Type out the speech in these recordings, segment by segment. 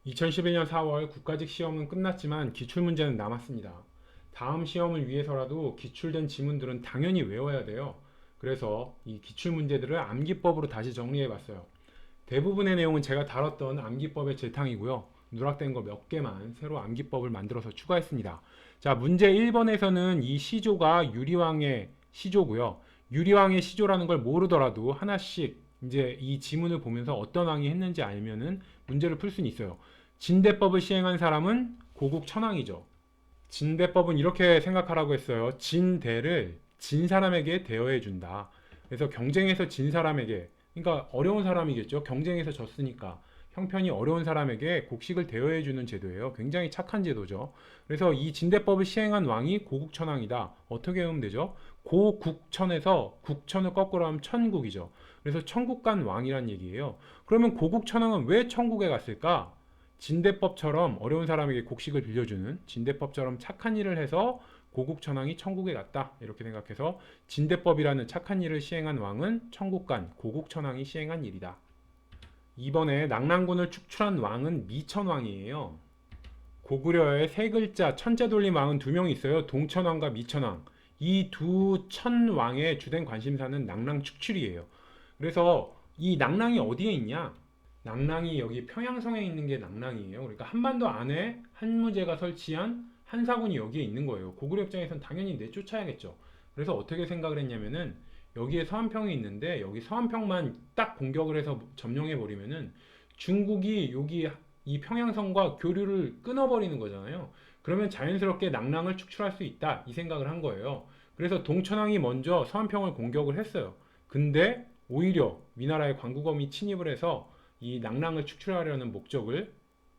2011년 4월 국가직 시험은 끝났지만 기출문제는 남았습니다. 다음 시험을 위해서라도 기출된 지문들은 당연히 외워야 돼요. 그래서 이 기출문제들을 암기법으로 다시 정리해 봤어요. 대부분의 내용은 제가 다뤘던 암기법의 재탕이고요. 누락된 거 몇 개만 새로 암기법을 만들어서 추가했습니다. 자, 문제 1번에서는 이 시조가 유리왕의 시조고요. 유리왕의 시조라는 걸 모르더라도 하나씩 이제 이 지문을 보면서 어떤 왕이 했는지 알면은 문제를 풀 수는 있어요. 진대법을 시행한 사람은 고국 천왕이죠. 진대법은 이렇게 생각하라고 했어요. 진대를 진 사람에게 대여해 준다. 그래서 경쟁에서 진 사람에게, 그러니까 어려운 사람이겠죠. 경쟁에서 졌으니까 형편이 어려운 사람에게 곡식을 대여해 주는 제도예요. 굉장히 착한 제도죠. 그래서 이 진대법을 시행한 왕이 고국천왕이다. 어떻게 외우면 되죠? 고국천에서 국천을 거꾸로 하면 천국이죠. 그래서 천국 간 왕이란 얘기예요. 그러면 고국천왕은 왜 천국에 갔을까? 진대법처럼 어려운 사람에게 곡식을 빌려주는 진대법처럼 착한 일을 해서 고국천왕이 천국에 갔다. 이렇게 생각해서 진대법이라는 착한 일을 시행한 왕은 천국 간 고국천왕이 시행한 일이다. 이번에 낙랑군을 축출한 왕은 미천왕이에요. 고구려에 세 글자 천재 돌림 왕은 두 명이 있어요. 동천왕과 미천왕. 이 두 천왕의 주된 관심사는 낙랑 축출이에요. 그래서 이 낙랑이 어디에 있냐? 낙랑이 여기 평양성에 있는 게 낙랑이에요. 그러니까 한반도 안에 한무제가 설치한 한사군이 여기에 있는 거예요. 고구려 입장에선 당연히 내쫓아야겠죠. 그래서 어떻게 생각을 했냐면은 여기에 서한평이 있는데 여기 서한평만 딱 공격을 해서 점령해 버리면은 중국이 여기 이 평양성과 교류를 끊어버리는 거잖아요. 그러면 자연스럽게 낙랑을 축출할 수 있다 이 생각을 한 거예요. 그래서 동천왕이 먼저 서한평을 공격을 했어요. 근데 오히려 위나라의 광구검이 침입을 해서 이 낙랑을 축출하려는 목적을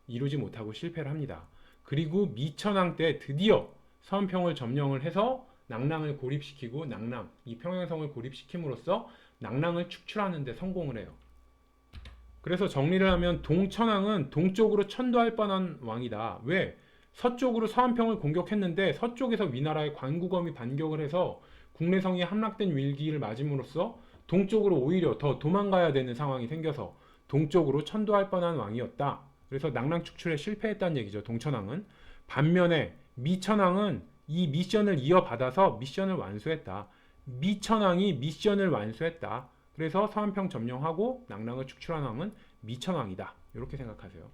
이루지 못하고 실패를 합니다. 그리고 미천왕 때 드디어 서한평을 점령을 해서 낙랑을 고립시키고 낙랑, 이 평양성을 고립시킴으로써 낙랑을 축출하는 데 성공을 해요. 그래서 정리를 하면 동천왕은 동쪽으로 천도할 뻔한 왕이다. 왜? 서쪽으로 서한평을 공격했는데 서쪽에서 위나라의 관구검이 반격을 해서 국내성이 함락된 위기를 맞음으로써 동쪽으로 오히려 더 도망가야 되는 상황이 생겨서 동쪽으로 천도할 뻔한 왕이었다. 그래서 낙랑 축출에 실패했다는 얘기죠. 동천왕은. 반면에 미천왕은 이 미션을 이어받아서 미션을 완수했다. 미천왕이 미션을 완수했다. 그래서 서한평 점령하고 낙랑을 축출한 왕은 미천왕이다. 이렇게 생각하세요.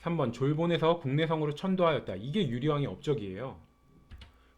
3번 졸본에서 국내성으로 천도하였다. 이게 유리왕의 업적이에요.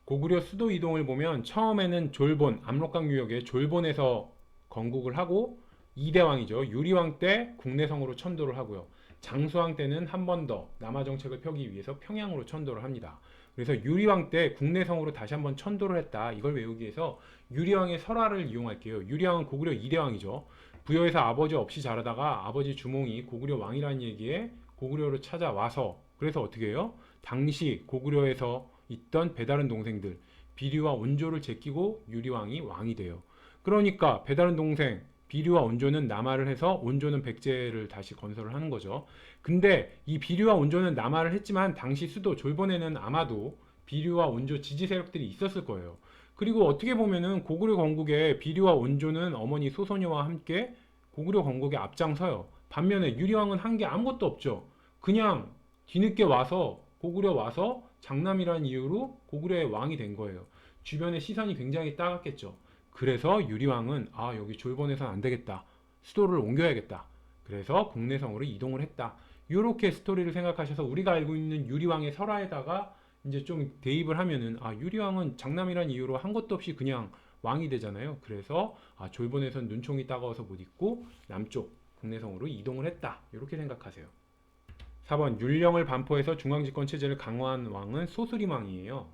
고구려 수도 이동을 보면 처음에는 졸본, 압록강 유역에 졸본에서 건국을 하고 이대왕이죠. 유리왕 때 국내성으로 천도를 하고요. 장수왕 때는 한 번 더 남하 정책을 펴기 위해서 평양으로 천도를 합니다. 그래서 유리왕 때 국내성으로 다시 한번 천도를 했다. 이걸 외우기 위해서 유리왕의 설화를 이용할게요. 유리왕은 고구려 2대왕이죠. 부여에서 아버지 없이 자라다가 아버지 주몽이 고구려 왕이라는 얘기에 고구려로 찾아와서 그래서 어떻게 해요? 당시 고구려에서 있던 배다른 동생들 비류와 온조를 제끼고 유리왕이 왕이 돼요. 그러니까 배다른 동생 비류와 온조는 남하를 해서 온조는 백제를 다시 건설을 하는 거죠. 근데 이 비류와 온조는 남하를 했지만 당시 수도 졸본에는 아마도 비류와 온조 지지 세력들이 있었을 거예요. 그리고 어떻게 보면은 고구려 건국에 비류와 온조는 어머니 소소녀와 함께 고구려 건국에 앞장서요. 반면에 유리왕은 한 게 아무것도 없죠. 그냥 뒤늦게 와서 고구려 와서 장남이라는 이유로 고구려의 왕이 된 거예요. 주변의 시선이 굉장히 따갑겠죠. 그래서 유리왕은 여기 졸본에선 안 되겠다. 수도를 옮겨야겠다. 그래서 국내성으로 이동을 했다. 이렇게 스토리를 생각하셔서 우리가 알고 있는 유리왕의 설화에다가 이제 좀 대입을 하면은 유리왕은 장남이란 이유로 한 것도 없이 그냥 왕이 되잖아요. 그래서 졸본에선 눈총이 따가워서 못 있고 남쪽 국내성으로 이동을 했다. 이렇게 생각하세요. 4번 율령을 반포해서 중앙집권 체제를 강화한 왕은 소수리망이에요.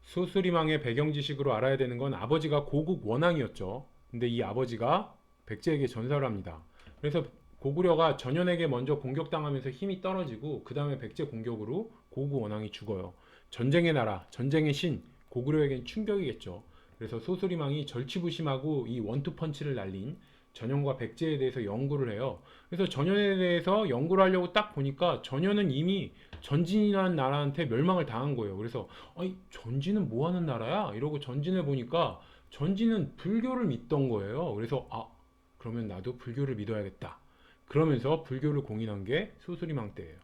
소수리망의 배경 지식으로 알아야 되는 건 아버지가 고국 원왕이었죠. 근데 이 아버지가 백제에게 전사를 합니다. 그래서 고구려가 전현에게 먼저 공격당하면서 힘이 떨어지고 그 다음에 백제 공격으로 고국 원왕이 죽어요. 전쟁의 나라, 전쟁의 신, 고구려에겐 충격이겠죠. 그래서 소수리망이 절치부심하고 이 원투펀치를 날린 전현과 백제에 대해서 연구를 해요. 그래서 전현에 대해서 연구를 하려고 딱 보니까 전현은 이미 전진이라는 나라한테 멸망을 당한 거예요. 그래서 전진은 뭐 하는 나라야? 이러고 전진을 보니까 전진은 불교를 믿던 거예요. 그래서 그러면 나도 불교를 믿어야겠다. 그러면서 불교를 공인한 게 소수리망 때예요.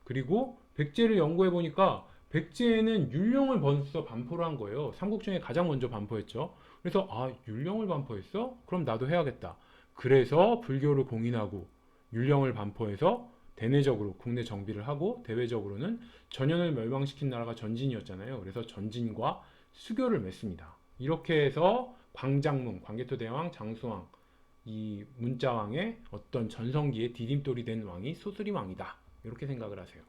그리고 백제를 연구해 보니까 백제에는 율령을 벌써 반포를 한 거예요. 삼국 중에 가장 먼저 반포했죠. 그래서 아, 율령을 반포했어? 그럼 나도 해야겠다. 그래서 불교를 공인하고 율령을 반포해서 대내적으로 국내 정비를 하고 대외적으로는 전현을 멸망시킨 나라가 전진이었잖아요. 그래서 전진과 수교를 맺습니다. 이렇게 해서 광장문, 광개토대왕, 장수왕, 이 문자왕의 어떤 전성기에 디딤돌이 된 왕이 소수리왕이다. 이렇게 생각을 하세요.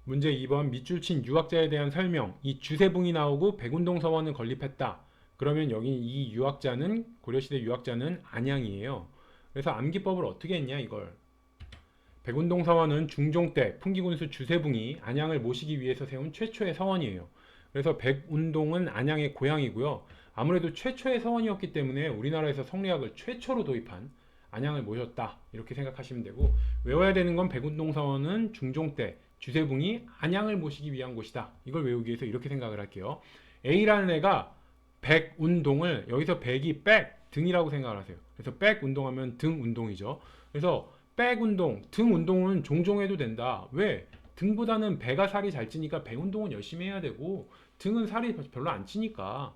문제 2번 밑줄 친 유학자에 대한 설명. 이 주세붕이 나오고 백운동 서원을 건립했다. 그러면 여기 이 유학자는 고려시대 유학자는 안양이에요. 그래서 암기법을 어떻게 했냐 이걸. 백운동 서원은 중종 때 풍기군수 주세붕이 안양을 모시기 위해서 세운 최초의 서원이에요. 그래서 백운동은 안양의 고향이고요. 아무래도 최초의 서원이었기 때문에 우리나라에서 성리학을 최초로 도입한 안양을 모셨다. 이렇게 생각하시면 되고, 외워야 되는 건 백운동 서원은 중종 때 주세붕이 안양을 모시기 위한 곳이다. 이걸 외우기 위해서 이렇게 생각을 할게요. A라는 애가 백운동을, 여기서 백이 백, 등이라고 생각을 하세요. 그래서 백운동하면 등운동이죠. 그래서 백운동, 등운동은 종종 해도 된다. 왜? 등보다는 배가 살이 잘 찌니까 배 운동은 열심히 해야 되고, 등은 살이 별로 안 찌니까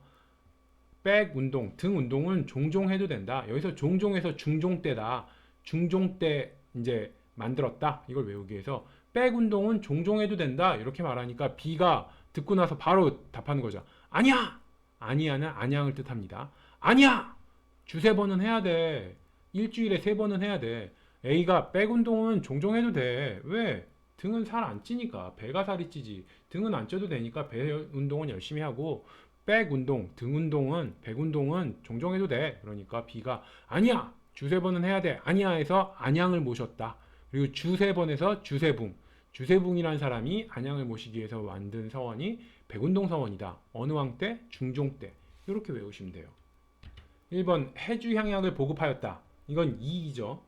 백 운동, 등 운동은 종종 해도 된다. 여기서 종종에서 중종 때다. 중종 때 이제 만들었다. 이걸 외우기 위해서 백 운동은 종종 해도 된다. 이렇게 말하니까 B가 듣고 나서 바로 답하는 거죠. 아니야! 아니야는 안양을 뜻합니다. 아니야! 주세 번은 해야 돼. 일주일에 3번은 해야 돼. A가 백 운동은 종종 해도 돼. 왜? 등은 살 안 찌니까. 배가 살이 찌지. 등은 안 쪄도 되니까 배 운동은 열심히 하고, 백 운동, 등 운동은, 백 운동은 종종 해도 돼. 그러니까 B가 아니야! 주세 번은 해야 돼. 아니야 해서 안양을 모셨다. 그리고 주세 번에서 주세붕. 주세붕이라는 사람이 안양을 모시기 위해서 만든 서원이 백운동 서원이다. 어느 왕 때? 중종 때. 이렇게 외우시면 돼요. 1번 해주 향약을 보급하였다. 이건 이이죠.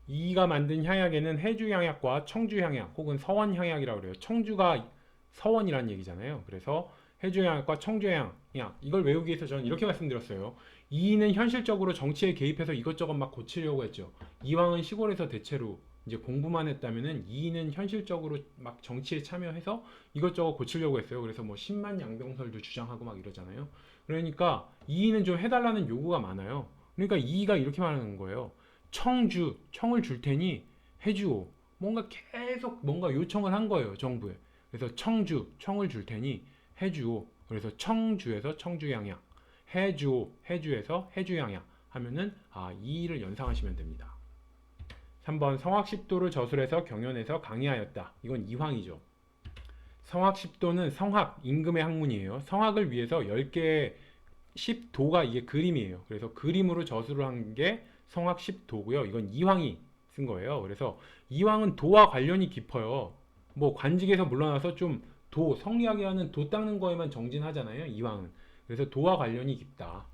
이이가 만든 향약에는 해주 향약과 청주 향약 혹은 서원 향약이라고 그래요. 청주가 서원이란 얘기잖아요. 그래서 해주 향약과 청주 향약, 이걸 외우기 위해서 저는 이렇게 말씀드렸어요. 이이는 현실적으로 정치에 개입해서 이것저것 막 고치려고 했죠. 이왕은 시골에서 대체로 이제 공부만 했다면은 이이는 현실적으로 막 정치에 참여해서 이것저것 고치려고 했어요. 그래서 뭐 10만 양병설도 주장하고 막 이러잖아요. 그러니까 이이는 좀 해달라는 요구가 많아요. 그러니까 이이가 이렇게 말하는 거예요. 청주, 청을 줄 테니 해주오. 뭔가 계속 뭔가 요청을 한 거예요, 정부에. 그래서 청주, 청을 줄 테니 해주오. 그래서 청주에서 청주양약, 해주오, 해주에서 해주양약 하면은 이 일을 연상하시면 됩니다. 3번 성학십도를 저술해서 경연에서 강의하였다. 이건 이황이죠. 성학십도는 성학, 임금의 학문이에요. 성학을 위해서 10개의 10도가 이게 그림이에요. 그래서 그림으로 저술을 한 게 성학십도고요. 이건 이황이 쓴 거예요. 그래서 이황은 도와 관련이 깊어요. 뭐 관직에서 물러나서 좀 도, 성리학이 하는 도 닦는 거에만 정진하잖아요. 이황은. 그래서 도와 관련이 깊다.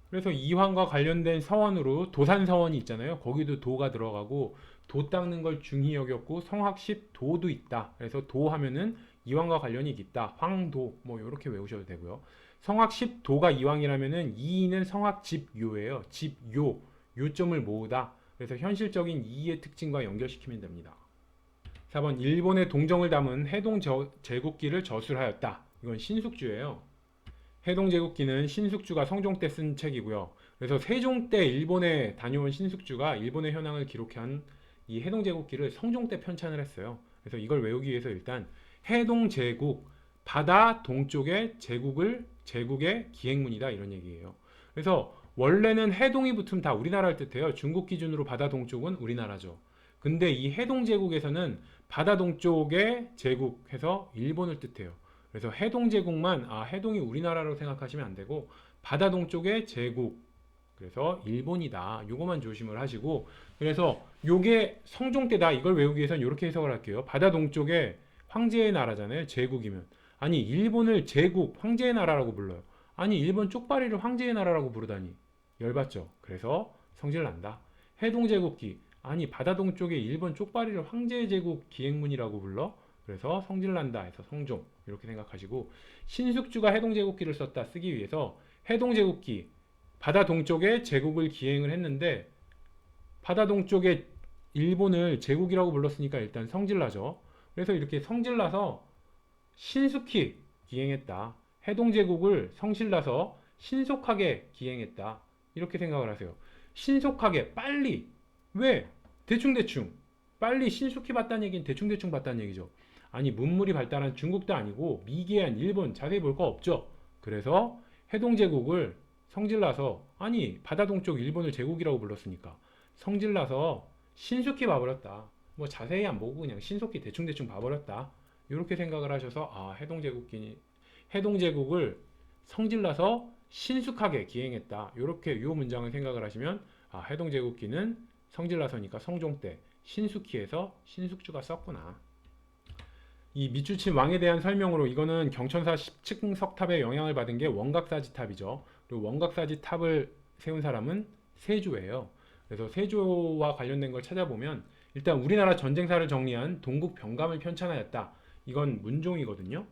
그래서 이황과 관련된 서원으로 도산서원이 있잖아요. 거기도 도가 들어가고 도 닦는 걸 중히 여겼고 성학십도도 있다. 그래서 도 하면은 이황과 관련이 있다. 황도 뭐 이렇게 외우셔도 되고요. 성학십도가 이황이라면은 이인은 성학집요예요. 집요, 요점을 모으다. 그래서 현실적인 이의 특징과 연결시키면 됩니다. 4번 일본의 동정을 담은 해동 제국기를 저술하였다. 이건 신숙주예요. 해동 제국기는 신숙주가 성종 때 쓴 책이고요. 그래서 세종 때 일본에 다녀온 신숙주가 일본의 현황을 기록한 이 해동 제국기를 성종 때 편찬을 했어요. 그래서 이걸 외우기 위해서 일단 해동 제국, 바다 동쪽의 제국의 기행문이다 이런 얘기예요. 그래서 원래는 해동이 붙으면 다 우리나라를 뜻해요. 중국 기준으로 바다 동쪽은 우리나라죠. 근데 이 해동 제국에서는 바다 동쪽의 제국 해서 일본을 뜻해요. 그래서 해동 제국만 해동이 우리나라로 생각하시면 안 되고 바다 동쪽의 제국, 그래서 일본이다. 요거만 조심을 하시고, 그래서 요게 성종 때다. 이걸 외우기 위해서는 이렇게 해석을 할게요. 바다 동쪽의 황제의 나라잖아요. 제국이면. 아니 일본을 제국, 황제의 나라라고 불러요. 아니 일본 쪽발이를 황제의 나라라고 부르다니. 열받죠. 그래서 성질난다. 해동 제국기. 아니 바다 동쪽의 일본 쪽발이를 황제의 제국 기행문이라고 불러? 그래서 성질난다 해서 성종 이렇게 생각하시고, 신숙주가 해동제국기를 썼다 쓰기 위해서 해동제국기 바다 동쪽에 제국을 기행을 했는데 바다 동쪽에 일본을 제국이라고 불렀으니까 일단 성질나죠. 그래서 이렇게 성질나서 신속히 기행했다. 해동제국을 성실나서 신속하게 기행했다. 이렇게 생각을 하세요. 신속하게, 빨리. 왜? 대충대충. 빨리 신속히 봤다는 얘기는 대충대충 봤다는 얘기죠. 아니, 문물이 발달한 중국도 아니고 미개한 일본 자세히 볼 거 없죠. 그래서 해동제국을 성질나서, 아니 바다 동쪽 일본을 제국이라고 불렀으니까 성질나서 신속히 봐버렸다. 뭐 자세히 안 보고 그냥 신속히 대충대충 봐버렸다. 이렇게 생각을 하셔서 해동제국을 성질나서 신속하게 기행했다. 이렇게 요 문장을 생각을 하시면 해동제국기는 성질나서니까 성종 때 신숙희에서 신숙주가 썼구나. 이 밑줄친 왕에 대한 설명으로 이거는 경천사 10층 석탑의 영향을 받은 게 원각사지탑이죠. 그리고 원각사지탑을 세운 사람은 세조예요. 그래서 세조와 관련된 걸 찾아보면 일단 우리나라 전쟁사를 정리한 동국병감을 편찬하였다. 이건 문종이거든요.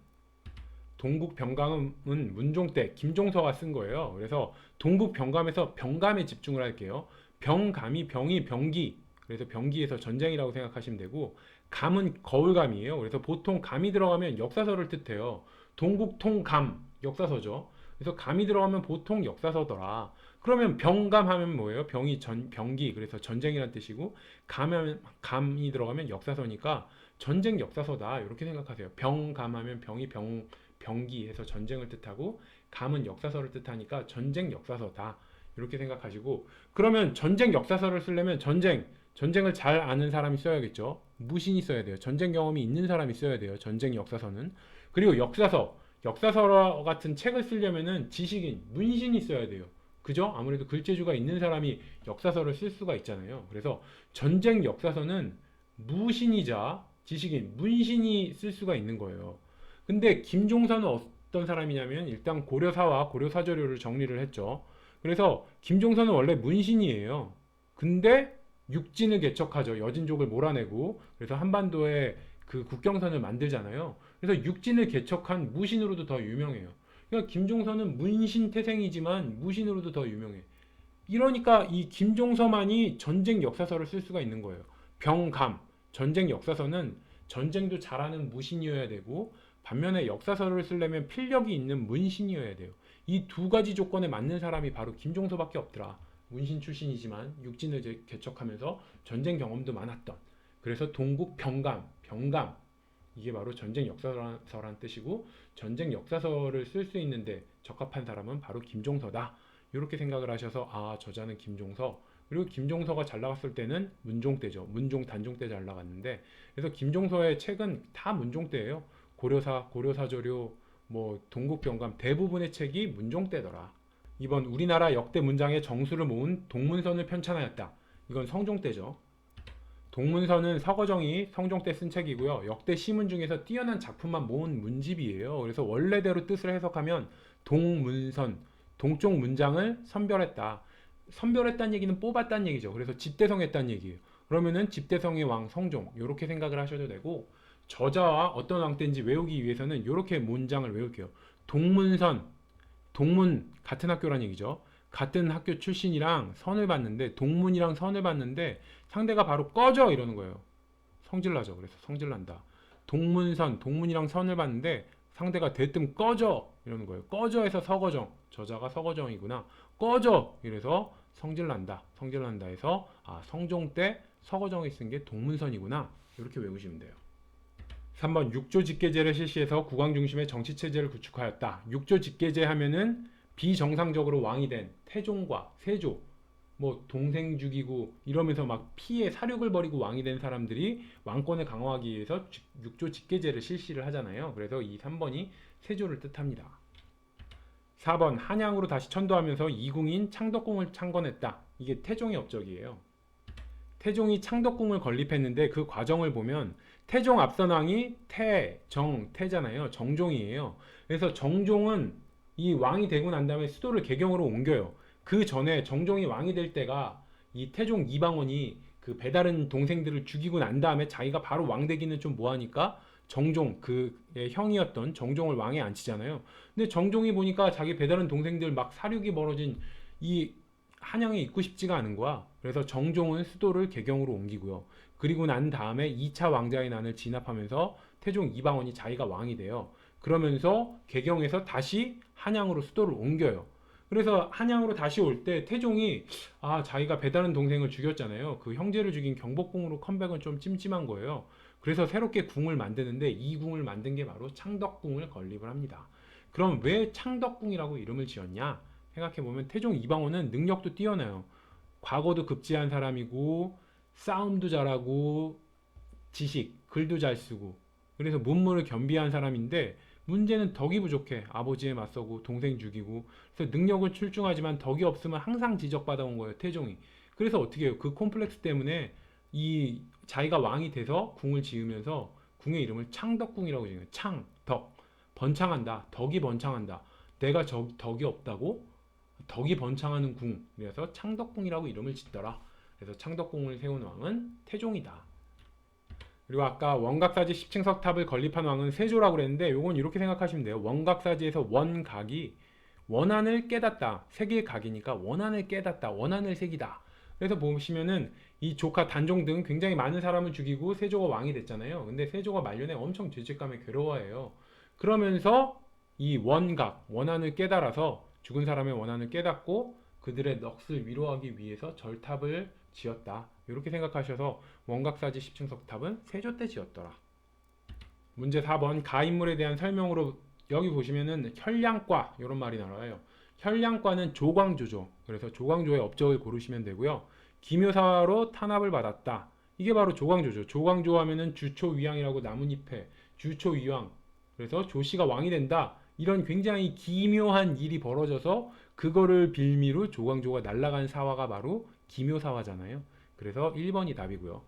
동국병감은 문종 때 김종서가 쓴 거예요. 그래서 동국병감에서 병감에 집중을 할게요. 병감이 병이 병기, 그래서 병기에서 전쟁이라고 생각하시면 되고, 감은 거울감이에요. 그래서 보통 감이 들어가면 역사서를 뜻해요. 동국통감 역사서죠. 그래서 감이 들어가면 보통 역사서더라. 그러면 병감 하면 뭐예요? 병이 병기, 그래서 전쟁이란 뜻이고, 감이 들어가면 역사서니까 전쟁 역사서다. 이렇게 생각하세요. 병감하면 병기 해서 전쟁을 뜻하고, 감은 역사서를 뜻하니까 전쟁 역사서다. 이렇게 생각하시고, 그러면 전쟁 역사서를 쓰려면 전쟁을 잘 아는 사람이 써야겠죠. 무신이 써야 돼요. 전쟁 경험이 있는 사람이 써야 돼요. 전쟁 역사서는. 그리고 역사서 같은 책을 쓰려면은 지식인, 문신이 써야 돼요. 그죠? 아무래도 글재주가 있는 사람이 역사서를 쓸 수가 있잖아요. 그래서 전쟁 역사서는 무신이자 지식인, 문신이 쓸 수가 있는 거예요. 근데 김종선은 어떤 사람이냐면 일단 고려사와 고려사조료를 정리를 했죠. 그래서 김종선은 원래 문신이에요. 근데 육진을 개척하죠. 여진족을 몰아내고, 그래서 한반도에 그 국경선을 만들잖아요. 그래서 육진을 개척한 무신으로도 더 유명해요. 그러니까 김종선은 문신 태생이지만 무신으로도 더 유명해. 이러니까 이 김종서만이 전쟁 역사서를 쓸 수가 있는 거예요. 병감, 전쟁 역사서는 전쟁도 잘하는 무신이어야 되고, 반면에 역사서를 쓰려면 필력이 있는 문신이어야 돼요. 이 두 가지 조건에 맞는 사람이 바로 김종서밖에 없더라. 문신 출신이지만 육진을 개척하면서 전쟁 경험도 많았던, 그래서 동국 병감, 이게 바로 전쟁 역사서란 뜻이고, 전쟁 역사서를 쓸 수 있는데 적합한 사람은 바로 김종서다. 이렇게 생각을 하셔서 저자는 김종서. 그리고 김종서가 잘 나갔을 때는 문종 때죠. 문종 단종 때 잘 나갔는데, 그래서 김종서의 책은 다 문종 때예요. 고려사조료, 뭐 동국병감 대부분의 책이 문종 때더라. 이번 우리나라 역대 문장의 정수를 모은 동문선을 편찬하였다. 이건 성종 때죠. 동문선은 서거정이 성종 때 쓴 책이고요. 역대 시문 중에서 뛰어난 작품만 모은 문집이에요. 그래서 원래대로 뜻을 해석하면 동문선, 동쪽 문장을 선별했다. 선별했다는 얘기는 뽑았다는 얘기죠. 그래서 집대성했다는 얘기예요. 그러면은 집대성의 왕 성종, 이렇게 생각을 하셔도 되고, 저자와 어떤 왕 때인지 외우기 위해서는 이렇게 문장을 외울게요. 동문 같은 학교란 얘기죠. 같은 학교 출신이랑 선을 봤는데, 동문이랑 선을 봤는데 상대가 바로 꺼져 이러는 거예요. 성질나죠. 그래서 성질난다. 동문이랑 선을 봤는데 상대가 대뜸 꺼져 이러는 거예요. 꺼져에서 서거정, 저자가 서거정이구나. 꺼져 이래서 성질난다 해서 성종 때 서거정이 쓴 게 동문선이구나. 이렇게 외우시면 돼요. 3번 육조 직계제를 실시해서 국왕 중심의 정치체제를 구축하였다. 육조 직계제 하면은 비정상적으로 왕이 된 태종과 세조, 뭐 동생 죽이고 이러면서 막 피해 사륙을 벌이고 왕이 된 사람들이 왕권을 강화하기 위해서 육조 직계제를 실시를 하잖아요. 그래서 이 3번이 세조를 뜻합니다. 4번 한양으로 다시 천도하면서 이궁인 창덕궁을 창건했다. 이게 태종의 업적이에요. 태종이 창덕궁을 건립했는데 그 과정을 보면 태종 앞선 왕이 태잖아요. 정종이에요. 그래서 정종은 이 왕이 되고 난 다음에 수도를 개경으로 옮겨요. 그 전에 정종이 왕이 될 때가 이 태종 이방원이 그 배다른 동생들을 죽이고 난 다음에 자기가 바로 왕 되기는 좀 뭐하니까 정종, 그의 형이었던 정종을 왕에 앉히잖아요. 근데 정종이 보니까 자기 배다른 동생들 막 사륙이 벌어진 이 한양에 있고 싶지가 않은 거야. 그래서 정종은 수도를 개경으로 옮기고요. 그리고 난 다음에 2차 왕자의 난을 진압하면서 태종 이방원이 자기가 왕이 돼요. 그러면서 개경에서 다시 한양으로 수도를 옮겨요. 그래서 한양으로 다시 올 때 태종이 자기가 배다른 동생을 죽였잖아요. 그 형제를 죽인 경복궁으로 컴백은 좀 찜찜한 거예요. 그래서 새롭게 궁을 만드는데 이 궁을 만든 게 바로 창덕궁을 건립을 합니다. 그럼 왜 창덕궁이라고 이름을 지었냐? 생각해보면 태종 이방원은 능력도 뛰어나요. 과거도 급제한 사람이고 싸움도 잘하고 지식, 글도 잘 쓰고 그래서 문물을 겸비한 사람인데 문제는 덕이 부족해. 아버지에 맞서고 동생 죽이고 그래서 능력을 출중하지만 덕이 없으면 항상 지적받아온 거예요. 태종이. 그래서 어떻게 해요? 그 콤플렉스 때문에 이 자기가 왕이 돼서 궁을 지으면서 궁의 이름을 창덕궁이라고 지어요. 창, 덕. 번창한다. 덕이 번창한다. 내가 덕이 없다고? 덕이 번창하는 궁. 그래서 창덕궁이라고 이름을 짓더라. 그래서 창덕궁을 세운 왕은 태종이다. 그리고 아까 원각사지 10층석 탑을 건립한 왕은 세조라고 그랬는데 요건 이렇게 생각하시면 돼요. 원각사지에서 원각이 원한을 깨닫다. 색일 각이니까 원한을 깨닫다. 원한을 색이다. 그래서 보시면은 이 조카 단종 등 굉장히 많은 사람을 죽이고 세조가 왕이 됐잖아요. 근데 세조가 말년에 엄청 죄책감에 괴로워해요. 그러면서 이 원각, 원한을 깨달아서 죽은 사람의 원한을 깨닫고 그들의 넋을 위로하기 위해서 절탑을 지었다. 이렇게 생각하셔서 원각사지 10층석 탑은 세조 때 지었더라. 문제 4번 가인물에 대한 설명으로 여기 보시면은 혈량과 이런 말이 나와요. 혈량과는 조광조죠. 그래서 조광조의 업적을 고르시면 되고요. 기묘사화로 탄압을 받았다. 이게 바로 조광조죠. 조광조 하면은 주초위왕이라고 나뭇잎에 주초위왕. 그래서 조씨가 왕이 된다. 이런 굉장히 기묘한 일이 벌어져서 그거를 빌미로 조광조가 날아간 사화가 바로 기묘사화잖아요. 그래서 1번이 답이고요.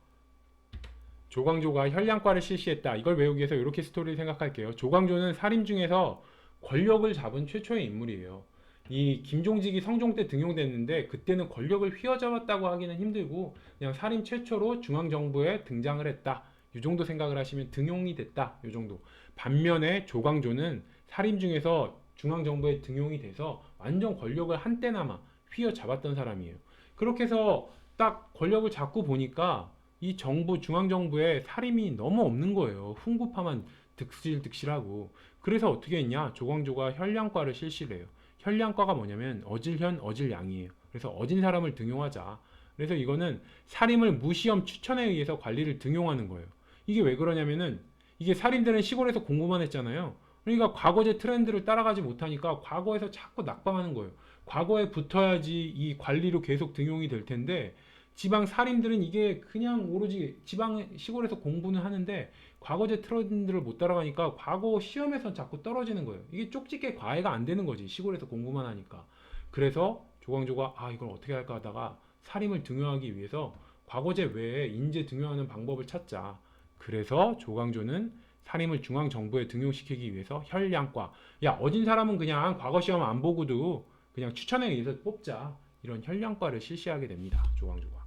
조광조가 혈량과를 실시했다. 이걸 외우기 위해서 이렇게 스토리를 생각할게요. 조광조는 살인 중에서 권력을 잡은 최초의 인물이에요. 이 김종직이 성종 때 등용됐는데 그때는 권력을 휘어잡았다고 하기는 힘들고 그냥 살인 최초로 중앙정부에 등장을 했다. 이 정도 생각을 하시면 등용이 됐다. 이 정도. 반면에 조광조는 살인 중에서 중앙정부에 등용이 돼서 완전 권력을 한때나마 휘어잡았던 사람이에요. 그렇게 해서 딱 권력을 잡고 보니까 이 정부, 중앙정부에 살림이 너무 없는 거예요. 훈구파만 득실득실하고. 그래서 어떻게 했냐? 조광조가 혈량과를 실시를 해요. 혈량과가 뭐냐면 어질현, 어질양이에요. 그래서 어진 사람을 등용하자. 그래서 이거는 살림을 무시험 추천에 의해서 관리를 등용하는 거예요. 이게 왜 그러냐면은 이게 살인들은 시골에서 공부만 했잖아요. 그러니까 과거제 트렌드를 따라가지 못하니까 과거에서 자꾸 낙방하는 거예요. 과거에 붙어야지 이 관리로 계속 등용이 될 텐데 지방 살인들은 이게 그냥 오로지 지방 시골에서 공부는 하는데 과거제 트렌드를 못 따라가니까 과거 시험에서 자꾸 떨어지는 거예요. 이게 쪽집게 과외가 안 되는 거지. 시골에서 공부만 하니까. 그래서 조광조가 이걸 어떻게 할까 하다가 살인을 등용하기 위해서 과거제 외에 인재 등용하는 방법을 찾자. 그래서 조광조는 살인을 중앙정부에 등용시키기 위해서 혈량과 어진 사람은 그냥 과거 시험 안 보고도 그냥 추천에 의해서 뽑자. 이런 혈량과를 실시하게 됩니다. 조광조가.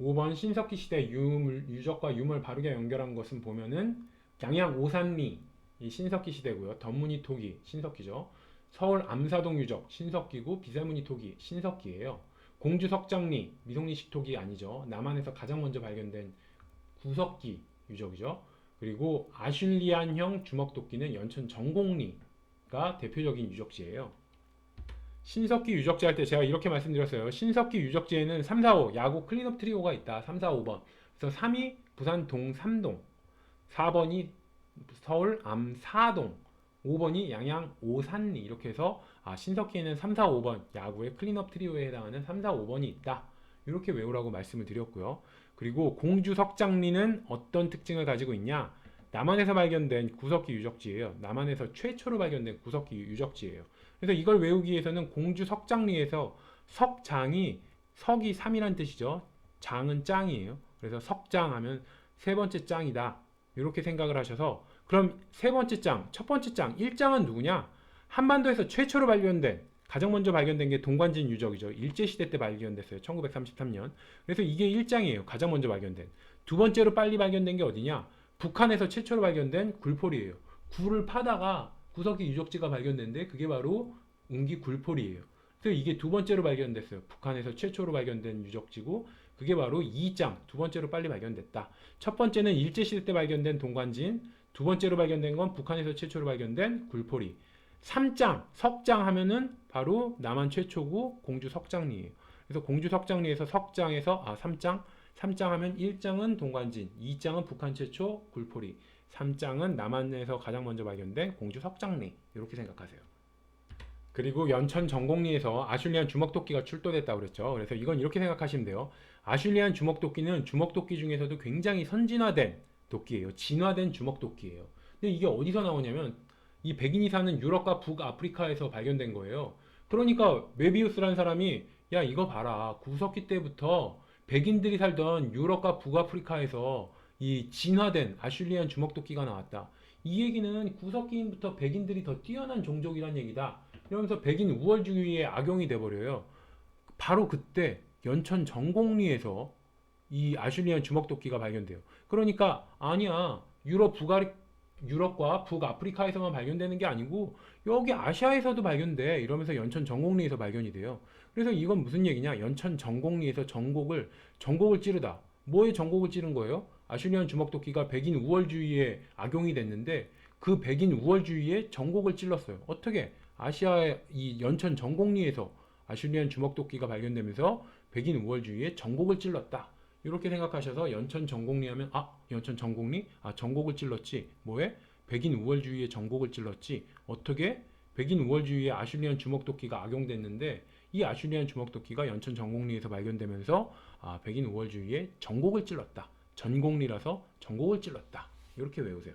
5번 신석기 시대 유적과 유물 바르게 연결한 것은 보면은 양양 오산리 이 신석기 시대고요. 덤무니 토기 신석기죠. 서울 암사동 유적 신석기고 비사무니 토기 신석기예요. 공주 석장리 미송리식 토기 아니죠. 남한에서 가장 먼저 발견된 구석기 유적이죠. 그리고 아슐리안형 주먹도끼는 연천 정곡리가 대표적인 유적지예요. 신석기 유적지 할 때 제가 이렇게 말씀드렸어요. 신석기 유적지에는 3, 4, 5 야구 클린업 트리오가 있다. 3, 4, 5번. 그래서 3이 부산 동삼동, 4번이 서울 암사동, 5번이 양양 오산리 이렇게 해서 신석기에는 3, 4, 5번 야구의 클린업 트리오에 해당하는 3, 4, 5번이 있다. 이렇게 외우라고 말씀을 드렸고요. 그리고 공주 석장리는 어떤 특징을 가지고 있냐? 남한에서 발견된 구석기 유적지예요. 남한에서 최초로 발견된 구석기 유적지예요. 그래서 이걸 외우기 위해서는 공주 석장리에서 석장이 석이 3이란 뜻이죠. 장은 짱이에요. 그래서 석장 하면 세 번째 짱이다. 이렇게 생각을 하셔서 그럼 세 번째 짱, 첫 번째 짱, 1장은 누구냐? 한반도에서 최초로 발견된 가장 먼저 발견된 게 동관진 유적이죠. 일제시대 때 발견됐어요. 1933년. 그래서 이게 1장이에요. 가장 먼저 발견된. 두 번째로 빨리 발견된 게 어디냐? 북한에서 최초로 발견된 굴포리예요. 굴을 파다가 구석기 유적지가 발견됐는데 그게 바로 운기 굴포리예요. 그래서 이게 두 번째로 발견됐어요. 북한에서 최초로 발견된 유적지고 그게 바로 이장, 두 번째로 빨리 발견됐다. 첫 번째는 일제시대 때 발견된 동관진, 두 번째로 발견된 건 북한에서 최초로 발견된 굴포리. 삼장, 석장 하면은 바로 남한 최초고 공주 석장리예요. 그래서 공주 석장리에서 석장에서 삼장, 삼장 하면 1장은 동관진, 2장은 북한 최초 굴포리, 3장은 남한에서 가장 먼저 발견된 공주 석장리. 이렇게 생각하세요. 그리고 연천 전곡리에서 아슐리안 주먹도끼가 출토됐다고 그랬죠. 그래서 이건 이렇게 생각하시면 돼요. 아슐리안 주먹도끼는 주먹도끼 중에서도 굉장히 선진화된 도끼예요. 진화된 주먹도끼예요. 근데 이게 어디서 나오냐면 이 백인이 사는 유럽과 북아프리카에서 발견된 거예요. 그러니까 메비우스라는 사람이 야 이거 봐라. 구석기 때부터 백인들이 살던 유럽과 북아프리카에서 이 진화된 아슐리안 주먹도끼가 나왔다. 이 얘기는 구석기부터 백인들이 더 뛰어난 종족이란 얘기다. 이러면서 백인 우월주의에 악용이 돼버려요. 바로 그때 연천 전곡리에서 이 아슐리안 주먹도끼가 발견돼요. 그러니까 아니야 유럽과 북아프리카에서만 발견되는 게 아니고 여기 아시아에서도 발견돼 이러면서 연천 전곡리에서 발견이 돼요. 그래서 이건 무슨 얘기냐? 연천 전곡리에서 전곡을 찌르다. 뭐에 전곡을 찌른 거예요? 아슐리안 주먹도끼가 백인 우월주의에 악용이 됐는데 그 백인 우월주의에 전곡을 찔렀어요. 어떻게? 아시아의 이 연천 전곡리에서 아슐리안 주먹도끼가 발견되면서 백인 우월주의에 전곡을 찔렀다. 이렇게 생각하셔서 연천 전곡리 하면 연천 전곡리? 전곡을 찔렀지. 뭐에? 백인 우월주의에 전곡을 찔렀지. 어떻게? 백인 우월주의에 아슐리안 주먹도끼가 악용됐는데 이 아슐리안 주먹도끼가 연천 전곡리에서 발견되면서 백인 우월주의에 전곡을 찔렀다. 전곡리라서 전곡을 찔렀다. 이렇게 외우세요.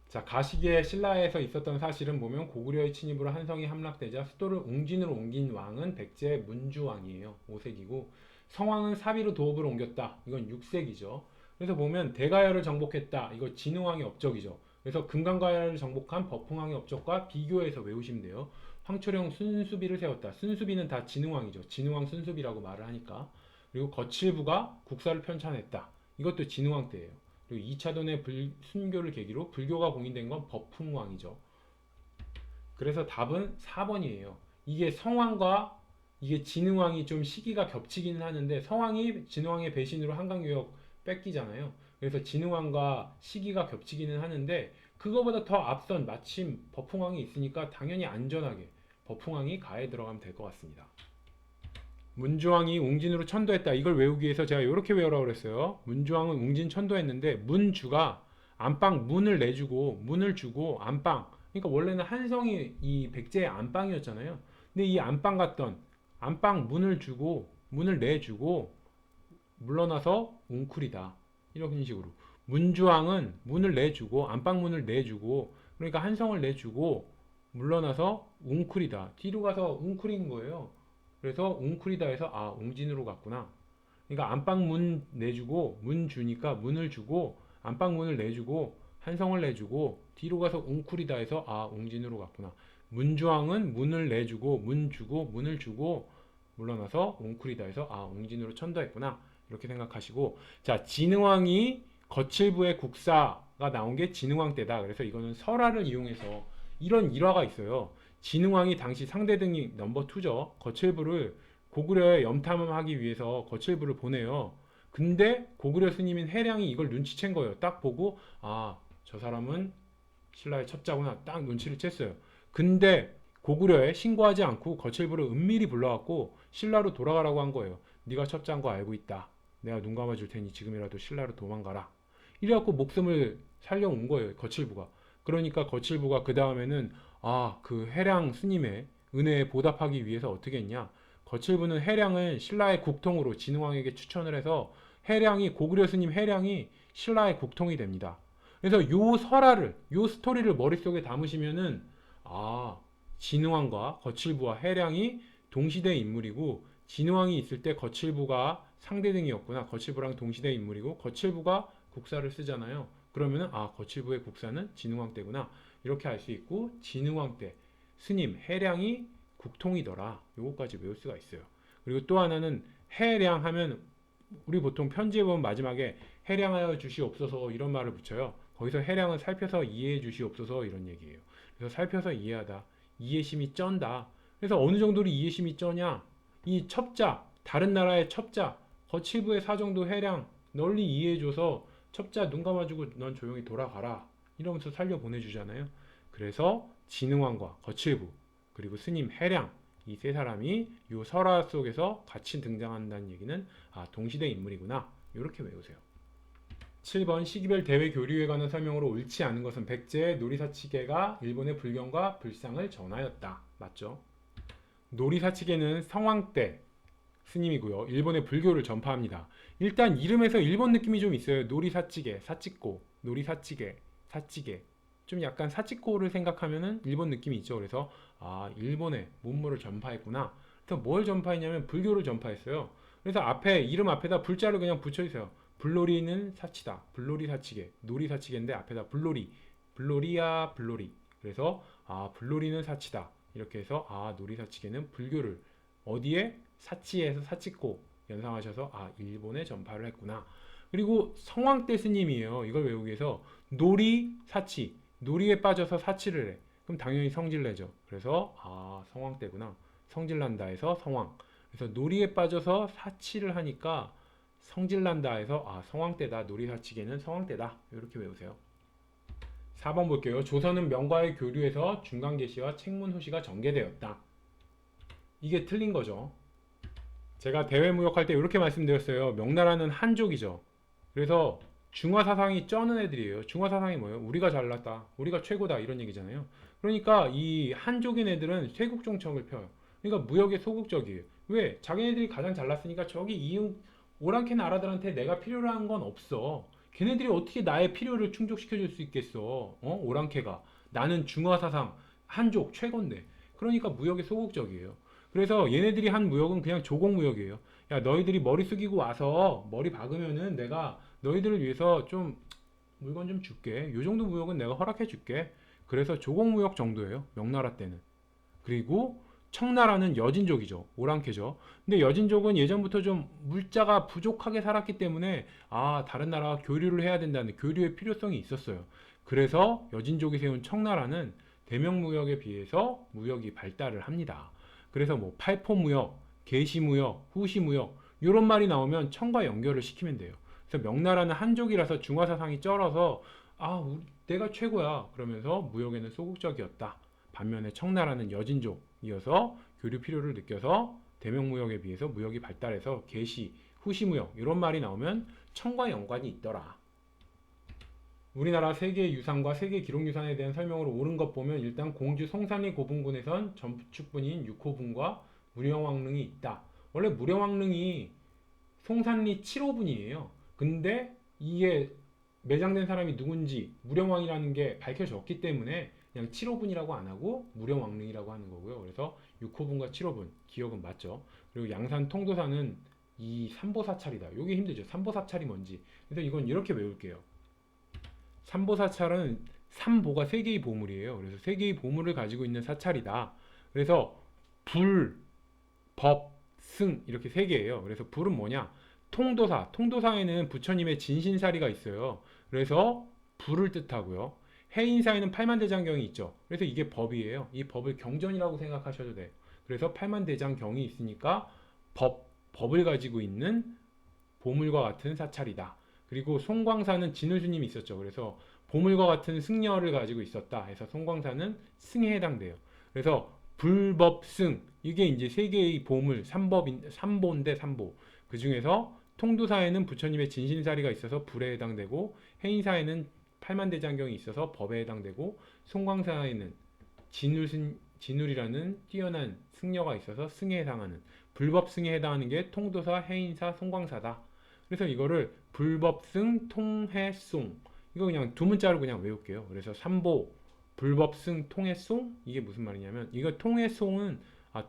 자, 가시기의 신라에서 있었던 사실은 보면 고구려의 침입으로 한성이 함락되자 수도를 웅진으로 옮긴 왕은 백제 문주왕이에요. 5세기고 성왕은 사비로 도읍을 옮겼다. 이건 6세기죠. 그래서 보면 대가야를 정복했다. 이거 진흥왕의 업적이죠. 그래서 금강가야를 정복한 버풍왕의 업적과 비교해서 외우시면 돼요. 황초령 순수비를 세웠다. 순수비는 다 진흥왕이죠. 진흥왕 순수비라고 말을 하니까. 그리고 거칠부가 국사를 편찬했다. 이것도 진흥왕 때예요. 그리고 2차돈의 순교를 계기로 불교가 공인된 건 버풍왕이죠. 그래서 답은 4번이에요. 이게 성왕과 이게 진흥왕이 좀 시기가 겹치기는 하는데 성왕이 진흥왕의 배신으로 한강유역 뺏기잖아요. 그래서 진흥왕과 시기가 겹치기는 하는데 그거보다 더 앞선 마침 버풍왕이 있으니까 당연히 안전하게 버풍왕이 가에 들어가면 될 것 같습니다. 문주왕이 웅진으로 천도했다. 이걸 외우기 위해서 제가 이렇게 외우라고 그랬어요. 문주왕은 웅진 천도했는데 문주가 안방 문을 내주고 문을 주고 안방 그러니까 원래는 한성이 이 백제의 안방이었잖아요. 근데 이 안방 갔던 안방 문을 주고 문을 내주고 물러나서 웅쿨이다. 이런 식으로 문주왕은 문을 내주고 안방 문을 내주고 그러니까 한성을 내주고 물러나서 웅쿨이다. 뒤로 가서 웅쿨인 거예요. 그래서 웅쿨이다 해서 웅진으로 갔구나. 그러니까 안방 문 내주고 문 주니까 문을 주고 안방 문을 내주고 한성을 내주고 뒤로 가서 웅쿨이다 해서 웅진으로 갔구나. 문주왕은 문을 내주고 문 주고 문을 주고 물러나서 웅쿨이다 해서 웅진으로 천도했구나. 이렇게 생각하시고 자 진흥왕이 거칠부의 국사가 나온 게 진흥왕 때다. 그래서 이거는 설화를 이용해서 이런 일화가 있어요. 진흥왕이 당시 상대등이 넘버 2죠. 거칠부를 고구려에 염탐하기 위해서 거칠부를 보내요. 근데 고구려 스님인 해량이 이걸 눈치챈 거예요. 딱 보고 저 사람은 신라의 첩자구나. 딱 눈치를 챘어요. 근데 고구려에 신고하지 않고 거칠부를 은밀히 불러갖고 신라로 돌아가라고 한 거예요. 네가 첩자인 거 알고 있다. 내가 눈 감아줄 테니 지금이라도 신라로 도망가라. 이래갖고 목숨을 살려온 거예요. 거칠부가. 그러니까 거칠부가 그 다음에는 그 해량 스님의 은혜에 보답하기 위해서 어떻게 했냐. 거칠부는 해량을 신라의 국통으로 진흥왕에게 추천을 해서 해량이 고구려 스님 해량이 신라의 국통이 됩니다. 그래서 요 설화를 요 스토리를 머릿속에 담으시면은 진흥왕과 거칠부와 해량이 동시대 인물이고 진흥왕이 있을 때 거칠부가 상대등이었구나. 거칠부랑 동시대 인물이고 거칠부가 국사를 쓰잖아요. 그러면은 거칠부의 국사는 진흥왕 때구나. 이렇게 알 수 있고 진흥왕 때 스님 해량이 국통이더라. 요거까지 외울 수가 있어요. 그리고 또 하나는 해량 하면 우리 보통 편지에 보면 마지막에 해량하여 주시옵소서 이런 말을 붙여요. 거기서 해량은 살펴서 이해해 주시옵소서 이런 얘기예요. 그래서 살펴서 이해하다. 이해심이 쩐다. 그래서 어느 정도로 이해심이 쩌냐? 이 첩자, 다른 나라의 첩자, 거칠부의 사정도 해량 널리 이해해줘서 첩자 눈 감아주고 넌 조용히 돌아가라 이러면서 살려 보내주잖아요. 그래서 진흥왕과 거칠부 그리고 스님 해량 이 세 사람이 이 설화 속에서 같이 등장한다는 얘기는 동시대 인물이구나 이렇게 외우세요. 7번 시기별 대외 교류에 관한 설명으로 옳지 않은 것은 백제의 노리사치계가 일본의 불경과 불상을 전하였다. 맞죠? 노리사치계는 성황 때 스님이고요. 일본의 불교를 전파합니다. 일단 이름에서 일본 느낌이 좀 있어요. 노리사치계, 사치코, 노리사치계, 사치계. 좀 약간 사치코를 생각하면은 일본 느낌이 있죠. 그래서 일본의 문물을 전파했구나. 그래서 뭘 전파했냐면 불교를 전파했어요. 그래서 앞에 이름 앞에다 불자를 그냥 붙여 있어요. 불로리는 사치다. 불로리 사치계. 노리 사치계인데 앞에다 불로리. 불로리야 불로리. 그래서 불로리는 사치다. 이렇게 해서 노리 사치계는 불교를 어디에? 사치에서 사치코 연상하셔서 일본에 전파를 했구나. 그리고 성황대 스님이에요. 이걸 외우기 위해서 노리 사치. 노리에 빠져서 사치를 해. 그럼 당연히 성질내죠. 그래서 성황대구나. 성질난다 해서 성황. 그래서 노리에 빠져서 사치를 하니까 성질난다 해서 성황대다. 노리사치계는 성황대다. 이렇게 외우세요. 4번 볼게요. 조선은 명과의 교류에서 중간계시와 책문호시가 전개되었다. 이게 틀린 거죠. 제가 대외무역할 때 이렇게 말씀드렸어요. 명나라는 한족이죠. 그래서 중화사상이 쩌는 애들이에요. 중화사상이 뭐예요? 우리가 잘났다. 우리가 최고다. 이런 얘기잖아요. 그러니까 이 한족인 애들은 쇄국종척을 펴요. 그러니까 무역에 소극적이에요. 왜? 자기네들이 가장 잘났으니까 저기 이응 오랑캐 나라들한테 내가 필요로 한 건 없어. 걔네들이 어떻게 나의 필요를 충족시켜 줄 수 있겠어? 오랑캐가. 나는 중화사상 한족 최고인데. 그러니까 무역에 소극적이에요. 그래서 얘네들이 한 무역은 그냥 조공무역이에요. 야, 너희들이 머리 숙이고 와서 머리 박으면은 내가 너희들을 위해서 좀 물건 좀 줄게. 요 정도 무역은 내가 허락해 줄게. 그래서 조공무역 정도예요. 명나라 때는. 그리고 청나라는 여진족이죠. 오랑캐죠. 근데 여진족은 예전부터 좀 물자가 부족하게 살았기 때문에 다른 나라와 교류를 해야 된다는 교류의 필요성이 있었어요. 그래서 여진족이 세운 청나라는 대명무역에 비해서 무역이 발달을 합니다. 그래서 뭐 팔포무역, 계시무역, 후시무역 이런 말이 나오면 청과 연결을 시키면 돼요. 그래서 명나라는 한족이라서 중화사상이 쩔어서 내가 최고야 그러면서 무역에는 소극적이었다. 반면에 청나라는 여진족이어서 교류 필요를 느껴서 대명무역에 비해서 무역이 발달해서 계시, 후시무역 이런 말이 나오면 청과 연관이 있더라. 우리나라 세계 유산과 세계 기록유산에 대한 설명으로 옳은 것 보면 일단 공주 송산리 고분군에선 전축분인 6호분과 무령왕릉이 있다. 원래 무령왕릉이 송산리 7호분이에요. 근데 이게 매장된 사람이 누군지 무령왕이라는 게 밝혀졌기 때문에 그냥 7호분이라고 안 하고 무령왕릉이라고 하는 거고요. 그래서 6호분과 7호분 기억은 맞죠. 그리고 양산 통도사는 이 삼보사찰이다. 이게 힘들죠. 삼보사찰이 뭔지. 그래서 이건 이렇게 외울게요. 삼보사찰은 삼보가 세 개의 보물이에요. 그래서 세 개의 보물을 가지고 있는 사찰이다. 그래서 불, 법, 승 이렇게 세 개예요. 그래서 불은 뭐냐? 통도사. 통도사에는 부처님의 진신사리가 있어요. 그래서 불을 뜻하고요. 해인사에는 팔만대장경이 있죠. 그래서 이게 법이에요. 이 법을 경전이라고 생각하셔도 돼요. 그래서 팔만대장경이 있으니까 법을 가지고 있는 보물과 같은 사찰이다. 그리고 송광사는 진울스님이 있었죠. 그래서 보물과 같은 승려를 가지고 있었다 해서 송광사는 승에 해당돼요. 그래서 불법승 이게 이제 세 개의 보물 삼보인데 삼보. 그 중에서 통도사에는 부처님의 진신사리가 있어서 불에 해당되고 해인사에는 팔만대장경이 있어서 법에 해당되고 송광사에는 진울이라는 뛰어난 승려가 있어서 승에 해당하는 불법승에 해당하는 게 통도사, 해인사, 송광사다. 그래서 이거를 불법승, 통해송 이거 그냥 두 문자로 그냥 외울게요. 그래서 삼보, 불법승, 통해송 이게 무슨 말이냐면 이거 통해송은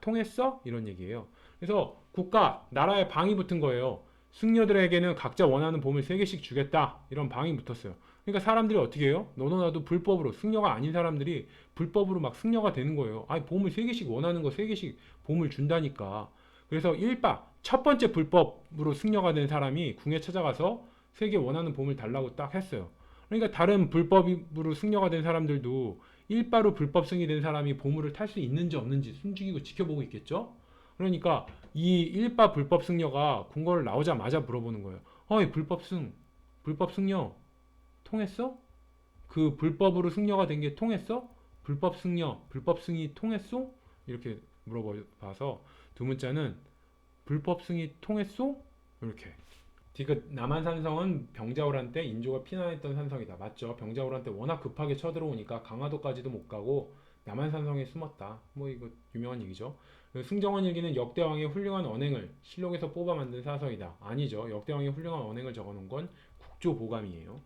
통했어? 이런 얘기예요. 그래서 국가, 나라에 방이 붙은 거예요. 승려들에게는 각자 원하는 보물 3개씩 주겠다. 이런 방이 붙었어요. 그러니까 사람들이 어떻게 해요? 너도 나도 불법으로 승려가 아닌 사람들이 불법으로 막 승려가 되는 거예요. 보물 3개씩 원하는 거 3개씩 보물 준다니까. 그래서 첫 번째 불법으로 승려가 된 사람이 궁에 찾아가서 3개 원하는 보물 달라고 딱 했어요. 그러니까 다른 불법으로 승려가 된 사람들도 일바로 불법 승인된 사람이 보물을 탈 수 있는지 없는지 숨죽이고 지켜보고 있겠죠? 그러니까 이 일바 불법 승려가 궁궐 나오자마자 물어보는 거예요. 어이 불법 승려 통했어? 그 불법으로 승려가 된 게 통했어? 불법 승려, 불법 승이 통했어? 이렇게 물어봐서 두 문자는 불법 승이 통했어? 이렇게. 디귿 남한산성은 병자호란 때 인조가 피난했던 산성이다. 맞죠? 병자호란 때 워낙 급하게 쳐들어오니까 강화도까지도 못 가고 남한산성에 숨었다. 뭐 이거 유명한 얘기죠. 승정원 일기는 역대왕의 훌륭한 언행을 실록에서 뽑아 만든 사서이다. 아니죠. 역대왕의 훌륭한 언행을 적어놓은 건 국조보감이에요.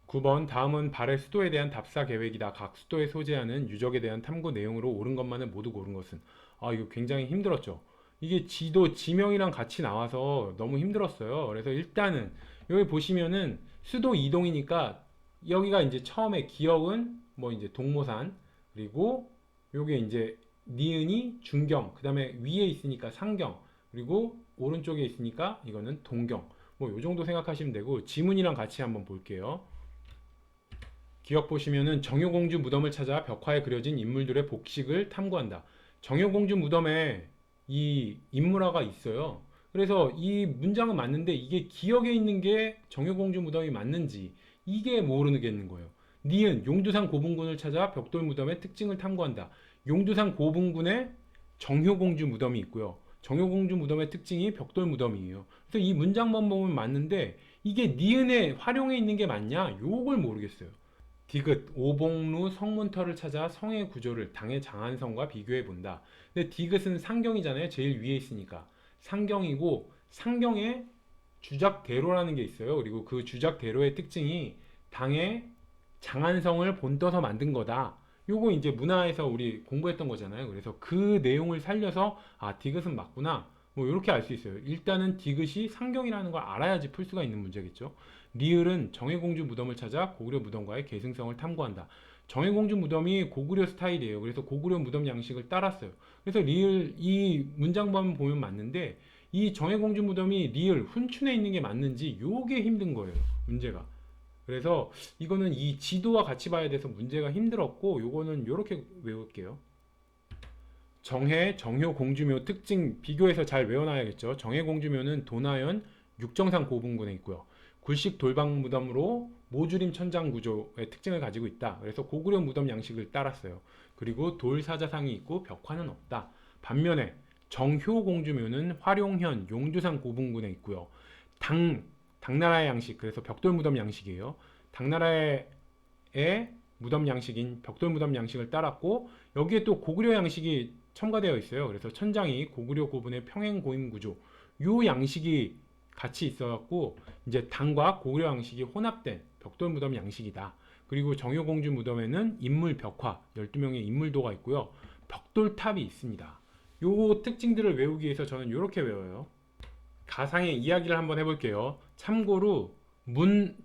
9번 다음은 발해 수도에 대한 답사 계획이다. 각 수도에 소재하는 유적에 대한 탐구 내용으로 옳은 것만을 모두 고른 것은. 아 이거 굉장히 힘들었죠. 이게 지도 지명이랑 같이 나와서 너무 힘들었어요. 그래서 일단은 여기 보시면은 수도 이동이니까 여기가 이제 처음에 기역은 뭐 이제 동모산, 그리고 요게 이제 니은이 중경, 그 다음에 위에 있으니까 상경, 그리고 오른쪽에 있으니까 이거는 동경. 뭐 요 정도 생각하시면 되고, 지문이랑 같이 한번 볼게요. 기억 보시면은 정효공주 무덤을 찾아 벽화에 그려진 인물들의 복식을 탐구한다. 정효공주 무덤에 이 인물화가 있어요. 그래서 이 문장은 맞는데 이게 기억에 있는 게 정효공주 무덤이 맞는지 이게 모르겠는 거예요. 니은 용두산 고분군을 찾아 벽돌 무덤의 특징을 탐구한다. 용두산 고분군에 정효공주 무덤이 있고요. 정효공주 무덤의 특징이 벽돌 무덤이에요. 그래서 이 문장만 보면 맞는데 이게 니은에 활용해 있는 게 맞냐? 요걸 모르겠어요. 디귿 오봉루 성문터를 찾아 성의 구조를 당의 장안성과 비교해 본다. 근데 디귿은 상경이잖아요. 제일 위에 있으니까 상경이고, 상경에 주작대로라는 게 있어요. 그리고 그 주작대로의 특징이 당의 장안성을 본떠서 만든 거다. 요거 이제 문화에서 우리 공부했던 거잖아요. 그래서 그 내용을 살려서 아 디귿은 맞구나, 뭐 이렇게 알 수 있어요. 일단은 디귿이 상경이라는 걸 알아야지 풀 수가 있는 문제겠죠. 리을은 정해공주 무덤을 찾아 고구려 무덤과의 계승성을 탐구한다. 정해공주 무덤이 고구려 스타일이에요. 그래서 고구려 무덤 양식을 따랐어요. 그래서 리을 이 문장만 보면 맞는데 이 정해공주 무덤이 리을 훈춘에 있는 게 맞는지 요게 힘든 거예요. 문제가. 그래서 이거는 이 지도와 같이 봐야 돼서 문제가 힘들었고, 요거는 요렇게 외울게요. 정해, 정효, 공주묘 특징 비교해서 잘 외워놔야겠죠. 정해, 공주묘는 도나현, 육정산 고분군에 있고요. 굴식 돌방 무덤으로 모주림 천장 구조의 특징을 가지고 있다. 그래서 고구려 무덤 양식을 따랐어요. 그리고 돌사자상이 있고 벽화는 없다. 반면에 정효 공주묘는 화룡현, 용두산 고분군에 있고요. 당나라의 양식, 그래서 벽돌 무덤 양식이에요. 당나라의 무덤 양식인 벽돌 무덤 양식을 따랐고, 여기에 또 고구려 양식이 첨가되어 있어요. 그래서 천장이 고구려 고분의 평행 고임 구조, 요 양식이 같이 있어갖고 이제 당과 고구려 양식이 혼합된 벽돌 무덤 양식이다. 그리고 정효공주 무덤에는 인물 벽화 12명의 인물도가 있고요. 벽돌탑이 있습니다. 요 특징들을 외우기 위해서 저는 이렇게 외워요. 가상의 이야기를 한번 해볼게요. 참고로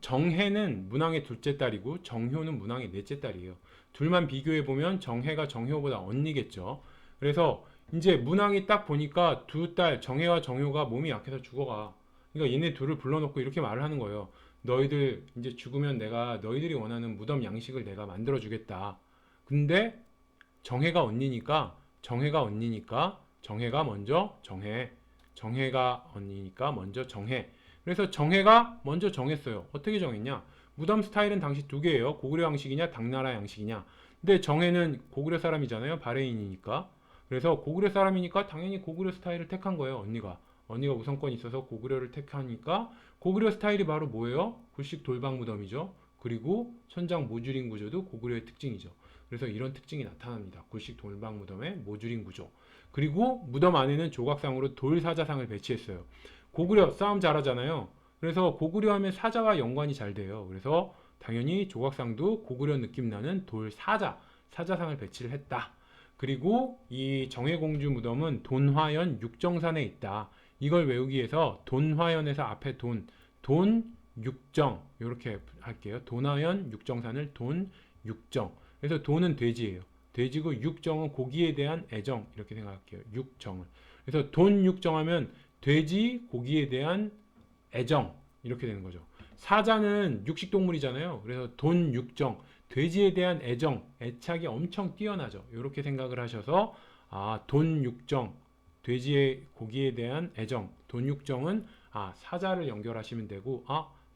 정해는 문왕의 둘째 딸이고 정효는 문왕의 넷째 딸이에요. 둘만 비교해보면 정해가 정효보다 언니겠죠. 그래서 이제 문왕이 딱 보니까 두 딸 정해와 정효가 몸이 약해서 죽어가. 그러니까 얘네 둘을 불러놓고 이렇게 말을 하는 거예요. 너희들 이제 죽으면 내가 너희들이 원하는 무덤 양식을 내가 만들어 주겠다. 근데 정해가 언니니까 정해가 먼저 정해가 언니니까 먼저 정해. 그래서 정해가 먼저 정했어요. 어떻게 정했냐? 무덤 스타일은 당시 두 개예요. 고구려 양식이냐 당나라 양식이냐. 근데 정해는 고구려 사람이잖아요. 바레인이니까. 그래서 고구려 사람이니까 당연히 고구려 스타일을 택한 거예요. 언니가 우선권이 있어서 고구려를 택하니까 고구려 스타일이 바로 뭐예요? 굴식 돌방 무덤이죠. 그리고 천장 모듈인 구조도 고구려의 특징이죠. 그래서 이런 특징이 나타납니다. 굴식 돌방 무덤의 모듈인 구조. 그리고 무덤 안에는 조각상으로 돌사자상을 배치했어요. 고구려 싸움 잘하잖아요. 그래서 고구려 하면 사자와 연관이 잘 돼요. 그래서 당연히 조각상도 고구려 느낌 나는 사자상을 배치를 했다. 그리고 이 정해공주 무덤은 돈화연 육정산에 있다. 이걸 외우기 위해서 돈화연에서 앞에 육정 이렇게 할게요. 돈화연 육정산을 육정. 그래서 돈은 돼지예요. 돼지고 육정은 고기에 대한 애정 이렇게 생각할게요. 육정을. 그래서 육정하면 돼지 고기에 대한 애정 이렇게 되는 거죠. 사자는 육식동물이잖아요. 그래서 육정 돼지에 대한 애착이 엄청 뛰어나죠. 이렇게 생각을 하셔서 돈육정, 돼지의 고기에 대한 애정, 돈육정은 사자를 연결하시면 되고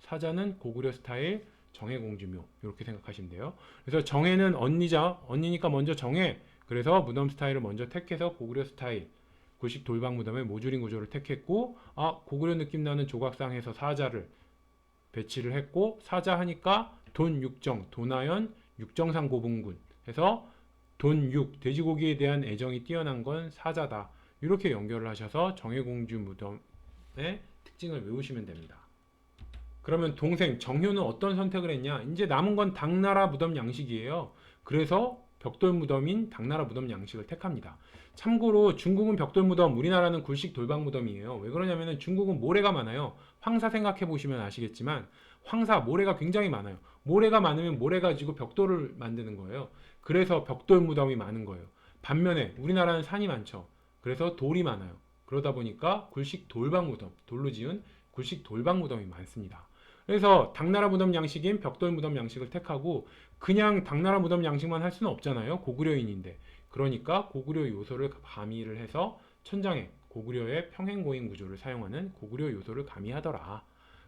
사자는 고구려 스타일 정해공주묘 이렇게 생각하시면 돼요. 그래서 정해는 언니니까 먼저 정해. 그래서 무덤 스타일을 먼저 택해서 고구려 스타일 구식 돌방 무덤의 모듈인 구조를 택했고 고구려 느낌 나는 조각상에서 사자를 배치를 했고 사자 하니까 돈육정, 돈하연, 육정상 고분군 해서 돈육, 돼지고기에 대한 애정이 뛰어난 건 사자다. 이렇게 연결을 하셔서 정해공주 무덤의 특징을 외우시면 됩니다. 그러면 동생 정효는 어떤 선택을 했냐? 이제 남은 건 당나라 무덤 양식이에요. 그래서 벽돌 무덤인 당나라 무덤 양식을 택합니다. 참고로 중국은 벽돌 무덤, 우리나라는 굴식 돌방 무덤이에요. 왜 그러냐면 중국은 모래가 많아요. 황사 생각해 보시면 아시겠지만 황사, 모래가 굉장히 많아요. 모래가 많으면 모래 가지고 벽돌을 만드는 거예요. 그래서 벽돌 무덤이 많은 거예요. 반면에 우리나라는 산이 많죠. 그래서 돌이 많아요. 그러다 보니까 굴식 돌방 무덤, 돌로 지은 굴식 돌방 무덤이 많습니다. 그래서 당나라 무덤 양식인 벽돌 무덤 양식을 택하고 그냥 당나라 무덤 양식만 할 수는 없잖아요. 고구려인인데. 그러니까 고구려 요소를 가미를 해서 천장에 고구려의 평행고인 구조를 사용하는 고구려 요소를 가미하더라.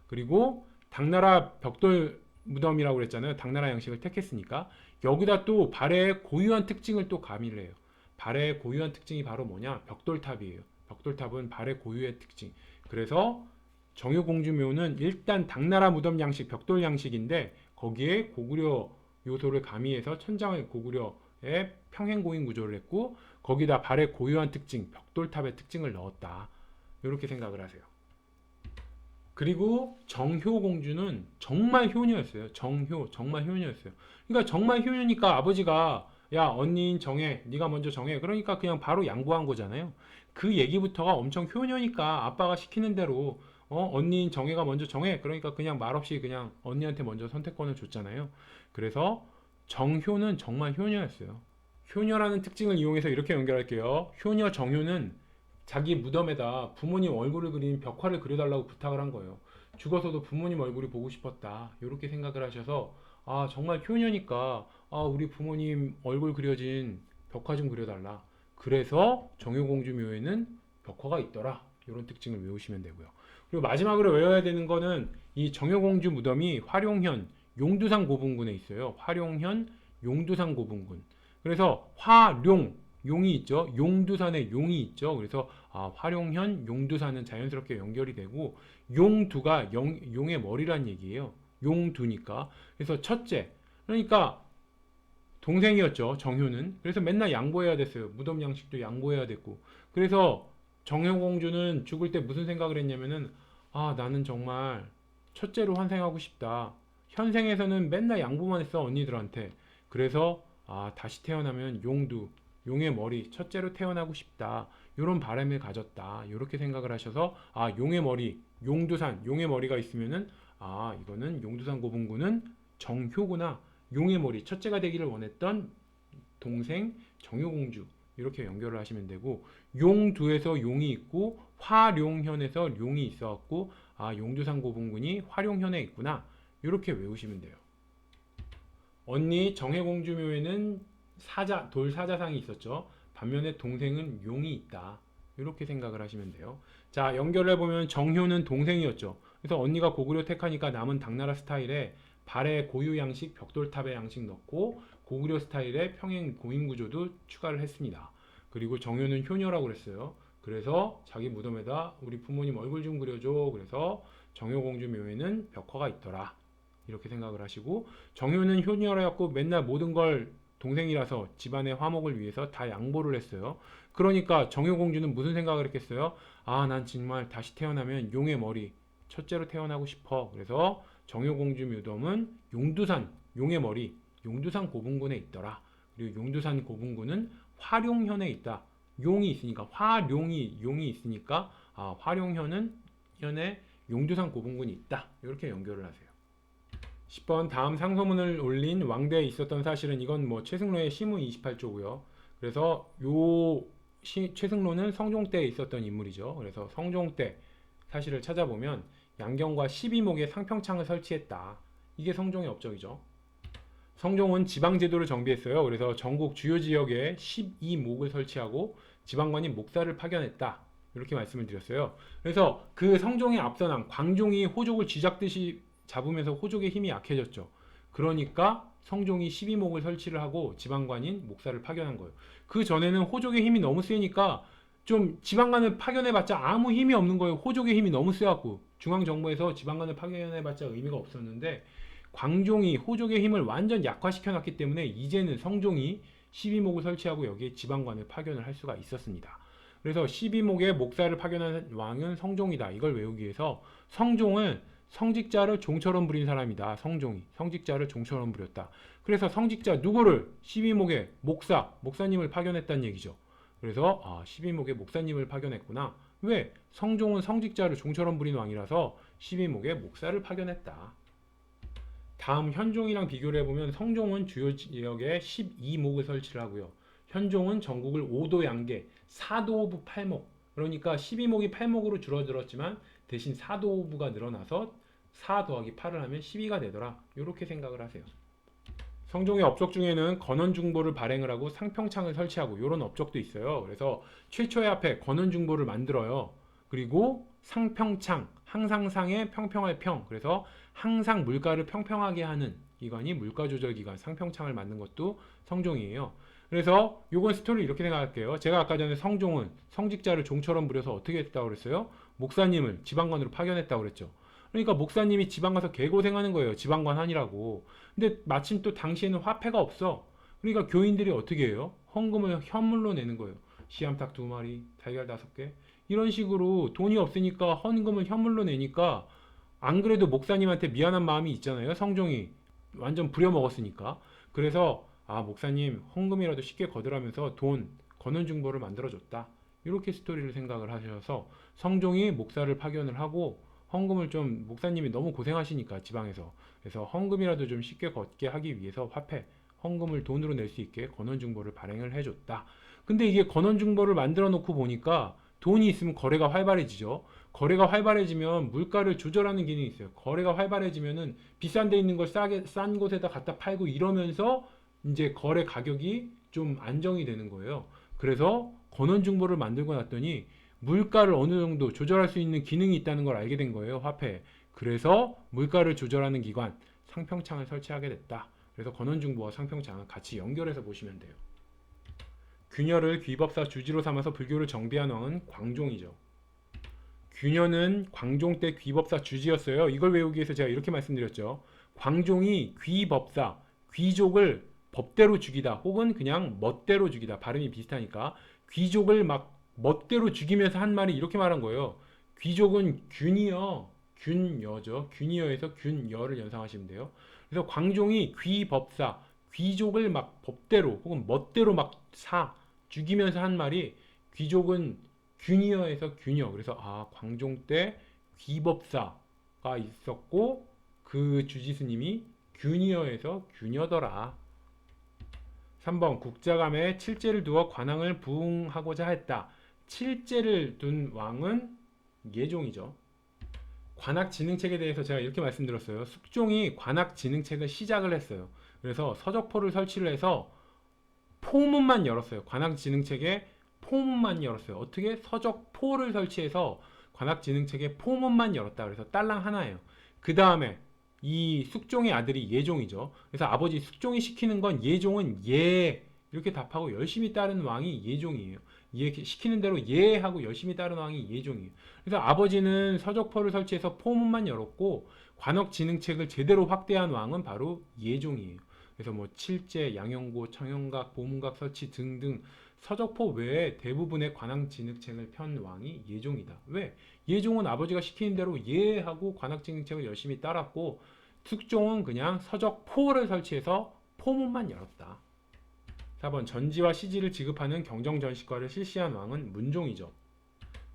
그리고 당나라 벽돌 무덤이라고 그랬잖아요. 당나라 양식을 택했으니까 여기다 또 발해의 고유한 특징을 또 가미를 해요. 발해의 고유한 특징이 바로 뭐냐? 벽돌탑이에요. 벽돌탑은 발해 고유의 특징. 그래서 정효공주묘는 일단 당나라 무덤 양식, 벽돌 양식인데 거기에 고구려 요소를 가미해서 천장을 고구려의 평행고인 구조를 했고 거기다 발해 고유한 특징, 벽돌탑의 특징을 넣었다. 이렇게 생각을 하세요. 그리고 정효공주는 정말 효녀였어요. 정말 효녀였어요. 그러니까 정말 효녀니까 아버지가 야 언니인 정해, 네가 먼저 정해. 그러니까 그냥 바로 양보한 거잖아요. 그 얘기부터가 엄청 효녀니까 아빠가 시키는 대로 언니인 정해가 먼저 정해. 그러니까 그냥 말없이 그냥 언니한테 먼저 선택권을 줬잖아요. 그래서 정효는 정말 효녀였어요. 효녀라는 특징을 이용해서 이렇게 연결할게요. 효녀 정효는 자기 무덤에다 부모님 얼굴을 그린 벽화를 그려달라고 부탁을 한 거예요. 죽어서도 부모님 얼굴이 보고 싶었다. 이렇게 생각을 하셔서 정말 효녀니까 우리 부모님 얼굴 그려진 벽화 좀 그려달라. 그래서 정효공주묘에는 벽화가 있더라. 이런 특징을 외우시면 되고요. 그리고 마지막으로 외워야 되는 거는 이 정효공주 무덤이 화룡현 용두산 고분군에 있어요. 화룡현 용두산 고분군. 그래서 화룡 용이 있죠. 용두산에 용이 있죠. 그래서 화룡현 용두산은 자연스럽게 연결이 되고 용두가 용의 머리란 얘기예요. 용두니까. 그래서 첫째. 그러니까 동생이었죠. 정효는. 그래서 맨날 양보해야 됐어요. 무덤 양식도 양보해야 됐고. 그래서 정효공주는 죽을 때 무슨 생각을 했냐면은 나는 정말 첫째로 환생하고 싶다. 현생에서는 맨날 양보만 했어 언니들한테. 그래서 다시 태어나면 용의 머리, 첫째로 태어나고 싶다. 이런 바람을 가졌다. 이렇게 생각을 하셔서 용의 머리, 용두산, 용의 머리가 있으면은 이거는 용두산 고분군은 정효구나. 용의 머리, 첫째가 되기를 원했던 동생 정효공주 이렇게 연결을 하시면 되고 용두에서 용이 있고 화룡현에서 용이 있어갖고 용두산 고분군이 화룡현에 있구나. 이렇게 외우시면 돼요. 언니 정해공주묘에는 돌사자상이 있었죠. 반면에 동생은 용이 있다. 이렇게 생각을 하시면 돼요. 자, 연결해보면 정효는 동생이었죠. 그래서 언니가 고구려 택하니까 남은 당나라 스타일에 발의 고유 양식, 벽돌탑의 양식 넣고 고구려 스타일의 평행 고인 구조도 추가를 했습니다. 그리고 정효는 효녀라고 그랬어요. 그래서 자기 무덤에다 우리 부모님 얼굴 좀 그려줘. 그래서 정효공주 묘에는 벽화가 있더라. 이렇게 생각을 하시고 정효는 효녀라고 맨날 모든 걸 동생이라서 집안의 화목을 위해서 다 양보를 했어요. 그러니까 정효공주는 무슨 생각을 했겠어요? 난 정말 다시 태어나면 용의 머리, 첫째로 태어나고 싶어. 그래서 정효공주 묘덤은 용두산, 용의 머리, 용두산 고분군에 있더라. 그리고 용두산 고분군은 화룡현에 있다. 용이 있으니까 용이 있으니까 화룡현은 현에 용두산 고분군이 있다. 이렇게 연결을 하세요. 10번 다음 상소문을 올린 왕대에 있었던 사실은 이건 최승로의 시무 28조고요. 그래서 최승로는 성종 때에 있었던 인물이죠. 그래서 성종 때 사실을 찾아보면 양경과 12목의 상평창을 설치했다. 이게 성종의 업적이죠. 성종은 지방제도를 정비했어요. 그래서 전국 주요 지역에 12목을 설치하고 지방관인 목사를 파견했다. 이렇게 말씀을 드렸어요. 그래서 그 성종의 앞선왕 광종이 호족을 쥐잡듯이 잡으면서 호족의 힘이 약해졌죠. 그러니까 성종이 12목을 설치를 하고 지방관인 목사를 파견한 거예요. 그 전에는 호족의 힘이 너무 세니까 좀 지방관을 파견해봤자 아무 힘이 없는 거예요. 호족의 힘이 너무 세갖고 중앙정부에서 지방관을 파견해봤자 의미가 없었는데 광종이 호족의 힘을 완전 약화시켜놨기 때문에 이제는 성종이 12목을 설치하고 여기에 지방관을 파견을 할 수가 있었습니다. 그래서 12목의 목사를 파견한 왕은 성종이다. 이걸 외우기 위해서 성종을 성직자를 종처럼 부린 사람이다. 성종이 성직자를 종처럼 부렸다. 그래서 성직자 누구를 12목의 목사님을 파견했다는 얘기죠. 그래서 12목의 목사님을 파견했구나. 왜? 성종은 성직자를 종처럼 부린 왕이라서 12목의 목사를 파견했다. 다음 현종이랑 비교를 해보면 성종은 주요 지역에 12목을 설치를 하고요. 현종은 전국을 5도 양계, 4도부 8목, 그러니까 12목이 8목으로 줄어들었지만 대신 4도부가 늘어나서 4 더하기 8을 하면 12가 되더라. 이렇게 생각을 하세요. 성종의 업적 중에는 건원중보를 발행을 하고 상평창을 설치하고 이런 업적도 있어요. 그래서 최초의 앞에 건원중보를 만들어요. 그리고 상평창, 항상상의 평평할 평. 그래서 항상 물가를 평평하게 하는 기관이 물가조절기관 상평창을 만든 것도 성종이에요. 그래서 요건 스토리를 이렇게 생각할게요. 제가 아까 전에 성종은 성직자를 종처럼 부려서 어떻게 했다고 그랬어요? 목사님을 지방관으로 파견했다고 그랬죠. 그러니까 목사님이 지방 가서 개고생하는 거예요. 지방관 하니라고. 근데 마침 또 당시에는 화폐가 없어. 그러니까 교인들이 어떻게 해요? 헌금을 현물로 내는 거예요. 씨암탉 2마리, 달걀 5개. 이런 식으로 돈이 없으니까 헌금을 현물로 내니까 안 그래도 목사님한테 미안한 마음이 있잖아요. 성종이 완전 부려먹었으니까. 그래서 목사님 헌금이라도 쉽게 거두라면서 돈 건원중보를 만들어줬다. 이렇게 스토리를 생각을 하셔서 성종이 목사를 파견을 하고 헌금을 좀 목사님이 너무 고생하시니까 지방에서 그래서 헌금이라도 좀 쉽게 걷게 하기 위해서 화폐 헌금을 돈으로 낼 수 있게 건원중보를 발행을 해줬다. 근데 이게 건원중보를 만들어 놓고 보니까 돈이 있으면 거래가 활발해지죠. 거래가 활발해지면 물가를 조절하는 기능이 있어요. 거래가 활발해지면은 비싼 데 있는 걸 싼 곳에다 갖다 팔고 이러면서 이제 거래 가격이 좀 안정이 되는 거예요. 그래서 건원중보를 만들고 났더니 물가를 어느 정도 조절할 수 있는 기능이 있다는 걸 알게 된 거예요. 화폐에. 그래서 물가를 조절하는 기관 상평창을 설치하게 됐다. 그래서 건원중보와 상평창을 같이 연결해서 보시면 돼요. 균열을 귀법사 주지로 삼아서 불교를 정비한 왕은 광종이죠. 균열은 광종 때 귀법사 주지였어요. 이걸 외우기 위해서 제가 이렇게 말씀드렸죠. 광종이 귀법사, 귀족을 법대로 죽이다 혹은 그냥 멋대로 죽이다. 발음이 비슷하니까 귀족을 막 멋대로 죽이면서 한 말이 이렇게 말한 거예요. 귀족은 균이여, 균여죠. 균이여에서 균여를 연상하시면 돼요. 그래서 광종이 귀법사, 귀족을 막 법대로 혹은 멋대로 막 죽이면서 한 말이 귀족은 균이여에서 균여. 그래서 광종 때 귀법사가 있었고 그 주지스님이 균이여에서 균여더라. 3번 국자감에 칠제를 두어 관왕을 부응하고자 했다. 칠제를 둔 왕은 예종이죠. 관악진흥책에 대해서 제가 이렇게 말씀드렸어요. 숙종이 관악진흥책을 시작을 했어요. 그래서 서적포를 설치를 해서 포문만 열었어요. 관악진흥책에 포문만 열었어요. 어떻게? 서적포를 설치해서 관악진흥책에 포문만 열었다. 그래서 딸랑 하나예요. 그 다음에 이 숙종의 아들이 예종이죠. 그래서 아버지 숙종이 시키는 건 예종은 예 이렇게 답하고 열심히 따르는 왕이 예종이에요. 시키는 대로 예 하고 열심히 따르는 왕이 예종이에요. 그래서 아버지는 서적포를 설치해서 포문만 열었고 관역진흥책을 제대로 확대한 왕은 바로 예종이에요. 그래서 뭐 칠제, 양영고, 청영각, 보문각 설치 등등 서적포 외에 대부분의 관악진흥책을 편 왕이 예종이다. 왜? 예종은 아버지가 시키는 대로 예 하고 관악진흥책을 열심히 따랐고 숙종은 그냥 서적포를 설치해서 포문만 열었다. 4번 전지와 시지를 지급하는 경정전식과를 실시한 왕은 문종이죠.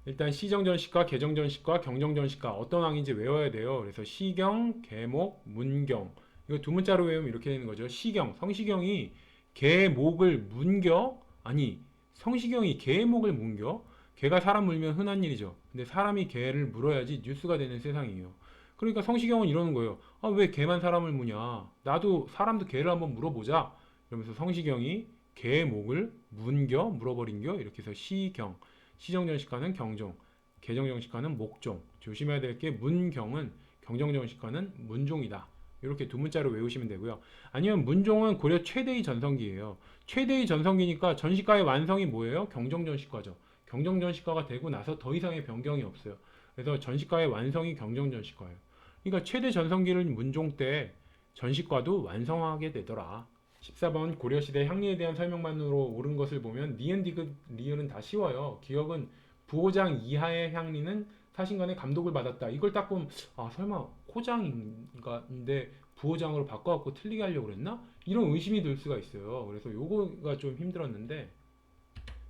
일단 시정전식과 개정전식과 경정전식과 어떤 왕인지 외워야 돼요. 그래서 시경, 계목, 문경 이거 두 문자로 외우면 이렇게 되는 거죠. 시경, 성시경이 계목을 문겨? 아니 성시경이 계목을 문겨? 개가 사람 물면 흔한 일이죠. 근데 사람이 개를 물어야지 뉴스가 되는 세상이에요. 그러니까 성시경은 이러는 거예요. 아, 왜 개만 사람을 무냐? 나도 사람도 개를 한번 물어보자. 이러면서 성시경이 개의 목을 문겨 물어버린겨 이렇게 해서 시경, 시정전식과는 경종, 개정전식과는 목종. 조심해야 될 게 문경은 경정전식과는 문종이다. 이렇게 두 문자로 외우시면 되고요. 아니면 문종은 고려 최대의 전성기예요. 최대의 전성기니까 전시과의 완성이 뭐예요? 경정전시과죠. 경정전시과가 되고 나서 더 이상의 변경이 없어요. 그래서 전시과의 완성이 경정전시과예요. 그러니까 최대 전성기를 문종 때 전시과도 완성하게 되더라. 14번 고려시대 향리에 대한 설명만으로 옳은 것을 보면 니은, 디귿, 리을은 다 쉬워요. 기억은 부호장 이하의 향리는 사신간의 감독을 받았다. 이걸 딱 보면 아 설마 호장인가인데 부호장으로 바꿔갖고 틀리게 하려고 그랬나? 이런 의심이 들 수가 있어요. 그래서 요거가 좀 힘들었는데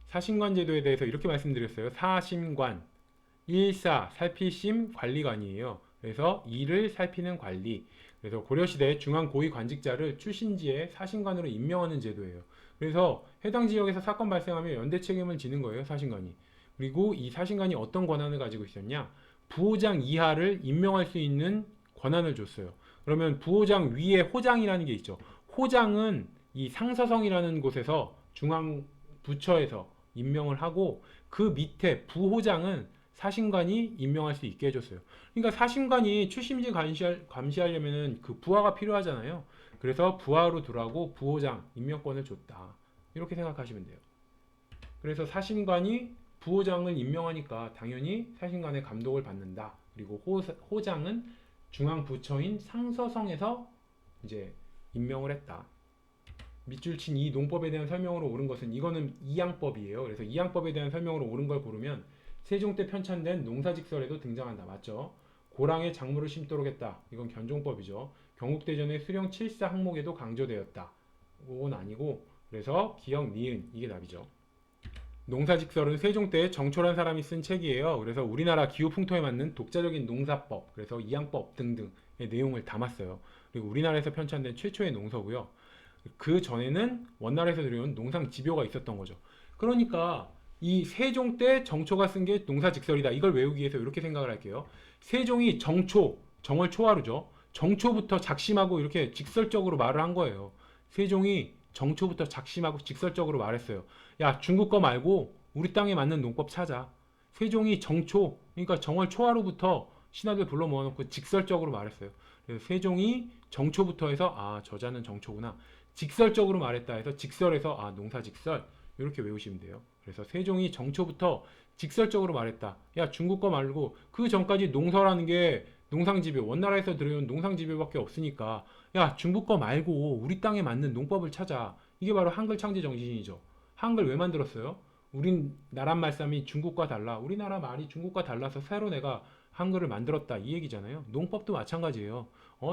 사신관 제도에 대해서 이렇게 말씀드렸어요. 사신관 일사 살피심 관리관이에요. 그래서 일을 살피는 관리. 그래서 고려시대 중앙 고위 관직자를 출신지에 사신관으로 임명하는 제도예요. 그래서 해당 지역에서 사건 발생하면 연대 책임을 지는 거예요, 사신관이. 그리고 이 사신관이 어떤 권한을 가지고 있었냐? 부호장 이하를 임명할 수 있는 권한을 줬어요. 그러면 부호장 위에 호장이라는 게 있죠. 호장은 이 상서성이라는 곳에서 중앙 부처에서 임명을 하고 그 밑에 부호장은 사신관이 임명할 수 있게 해줬어요. 그러니까 사신관이 출신지 감시하려면 그 부하가 필요하잖아요. 그래서 부하로 두라고 부호장 임명권을 줬다. 이렇게 생각하시면 돼요. 그래서 사신관이 부호장을 임명하니까 당연히 사신관의 감독을 받는다. 그리고 호장은 중앙 부처인 상서성에서 이제 임명을 했다. 밑줄 친 이 농법에 대한 설명으로 옳은 것은 이거는 이양법이에요. 그래서 이양법에 대한 설명으로 옳은 걸 고르면 세종 때 편찬된 농사직설에도 등장한다. 맞죠? 고랑에 작물을 심도록 했다. 이건 견종법이죠. 경국대전의 수령 7사 항목에도 강조되었다. 그건 아니고 그래서 기역 니은 이게 답이죠. 농사직설은 세종 때 정초란 사람이 쓴 책이에요. 그래서 우리나라 기후 풍토에 맞는 독자적인 농사법, 그래서 이양법 등등의 내용을 담았어요. 그리고 우리나라에서 편찬된 최초의 농서고요. 그 전에는 원나라에서 들여온 농상집요가 있었던 거죠. 그러니까 이 세종 때 정초가 쓴 게 농사직설이다. 이걸 외우기 위해서 이렇게 생각을 할게요. 세종이 정초, 정월 초하루죠. 정초부터 작심하고 이렇게 직설적으로 말을 한 거예요. 세종이 정초부터 작심하고 직설적으로 말했어요. 야, 중국 거 말고 우리 땅에 맞는 농법 찾아. 세종이 정초, 그러니까 정월 초하루부터 신하들 불러 모아놓고 직설적으로 말했어요. 그래서 세종이 정초부터 해서 아, 저자는 정초구나. 직설적으로 말했다 해서 직설에서 아, 농사직설 이렇게 외우시면 돼요. 그래서 세종이 정초부터 직설적으로 말했다. 야, 중국 거 말고 그 전까지 농서라는 게 농상집요, 원나라에서 들여온 농상집요밖에 없으니까 야, 중국 거 말고 우리 땅에 맞는 농법을 찾아. 이게 바로 한글 창제 정신이죠. 한글 왜 만들었어요? 우린 나란 말씀이 중국과 달라. 우리나라 말이 중국과 달라서 새로 내가 한글을 만들었다. 이 얘기잖아요. 농법도 마찬가지예요.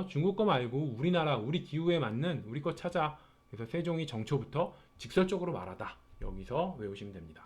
중국 거 말고 우리나라, 우리 기후에 맞는 우리 거 찾아. 그래서 세종이 정초부터 직설적으로 말하다. 여기서 외우시면 됩니다.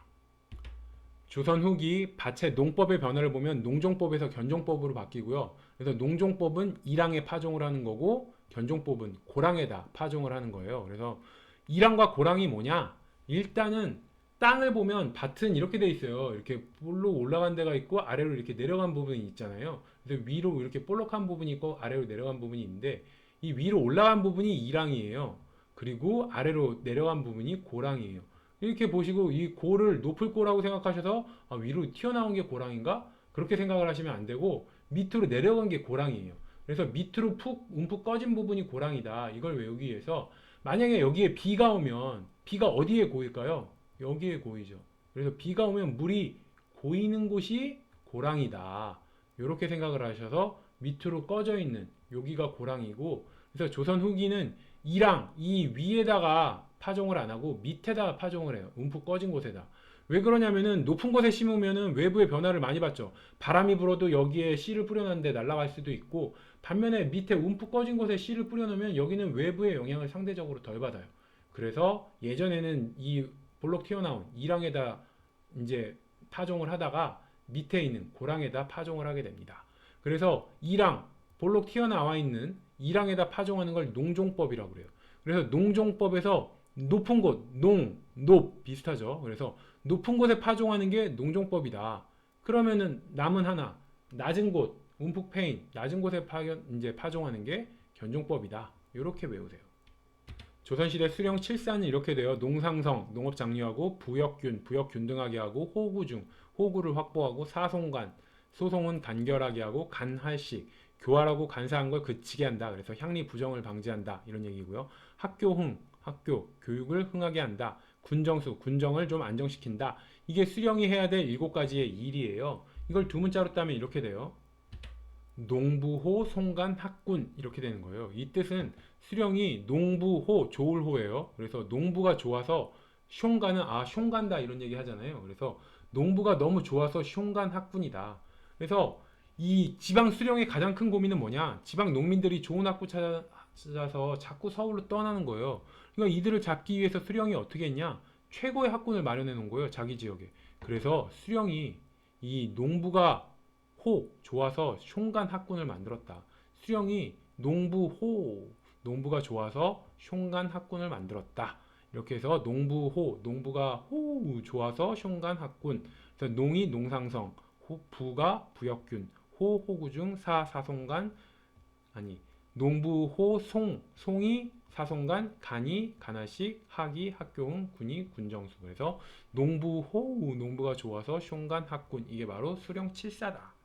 조선 후기 밭의 농법의 변화를 보면 농종법에서 견종법으로 바뀌고요. 그래서 농종법은 일항에 파종을 하는 거고 견종법은 고랑에다 파종을 하는 거예요. 그래서 일항과 고랑이 뭐냐? 일단은 땅을 보면 밭은 이렇게 돼 있어요. 이렇게 볼록 올라간 데가 있고 아래로 이렇게 내려간 부분이 있잖아요. 그래서 위로 이렇게 볼록한 부분이 있고 아래로 내려간 부분이 있는데 이 위로 올라간 부분이 일항이에요. 그리고 아래로 내려간 부분이 고랑이에요. 이렇게 보시고 이 고를 높을 고라고 생각하셔서 아, 위로 튀어나온 게 고랑인가? 그렇게 생각을 하시면 안 되고 밑으로 내려간 게 고랑이에요. 그래서 밑으로 푹 움푹 꺼진 부분이 고랑이다. 이걸 외우기 위해서 만약에 여기에 비가 오면 비가 어디에 고일까요? 여기에 고이죠. 그래서 비가 오면 물이 고이는 곳이 고랑이다. 이렇게 생각을 하셔서 밑으로 꺼져 있는 여기가 고랑이고 그래서 조선 후기는 이랑 이 위에다가 파종을 안 하고 밑에다 파종을 해요. 움푹 꺼진 곳에다. 왜 그러냐면은 높은 곳에 심으면은 외부의 변화를 많이 받죠. 바람이 불어도 여기에 씨를 뿌려놨는데 날아갈 수도 있고 반면에 밑에 움푹 꺼진 곳에 씨를 뿌려놓으면 여기는 외부의 영향을 상대적으로 덜 받아요. 그래서 예전에는 이 볼록 튀어나온 이랑에다 이제 파종을 하다가 밑에 있는 고랑에다 파종을 하게 됩니다. 그래서 이랑 볼록 튀어나와 있는 이랑에다 파종하는 걸 농종법이라고 그래요. 그래서 농종법에서 높은 곳, 높 비슷하죠. 그래서 높은 곳에 파종하는 게 농종법이다. 그러면은 남은 하나, 낮은 곳, 움푹 패인, 낮은 곳에 이제 파종하는 게 견종법이다. 이렇게 외우세요. 조선시대 수령 7사는 이렇게 돼요. 농상성, 농업 장려하고 부역균, 부역 균등하게 하고 호구중, 호구를 확보하고 사송간, 소송은 간결하게 하고 간할식, 교활하고 간사한 걸 그치게 한다. 그래서 향리 부정을 방지한다. 이런 얘기고요. 학교흥, 학교, 교육을 흥하게 한다. 군정수, 군정을 좀 안정시킨다. 이게 수령이 해야 될 7가지의 일이에요. 이걸 두 문자로 따면 이렇게 돼요. 농부호, 송간, 학군 이렇게 되는 거예요. 이 뜻은 수령이 농부호, 좋을호예요. 그래서 농부가 좋아서 숑간은 숑간다 이런 얘기 하잖아요. 그래서 농부가 너무 좋아서 숑간 학군이다. 그래서 이 지방 수령의 가장 큰 고민은 뭐냐? 지방 농민들이 좋은 학구 찾아서 자꾸 서울로 떠나는 거예요. 그러니까 이들을 잡기 위해서 수령이 어떻게 했냐? 최고의 학군을 마련해 놓은 거예요. 자기 지역에. 그래서 수령이 이 농부가 좋아서 숑간 학군을 만들었다. 수령이 농부가 좋아서 숑간 학군을 만들었다. 이렇게 해서 농부가 좋아서 숑간 학군. 그래서 농이 농상성, 부가 부역균, 호구중, 사송간, 아니, 송이 사송간, 간이 간화식, 학이 학교응, 군이 군정수. 그래서 농부가 좋아서 숑간 학군. 이게 바로 수령 칠사다.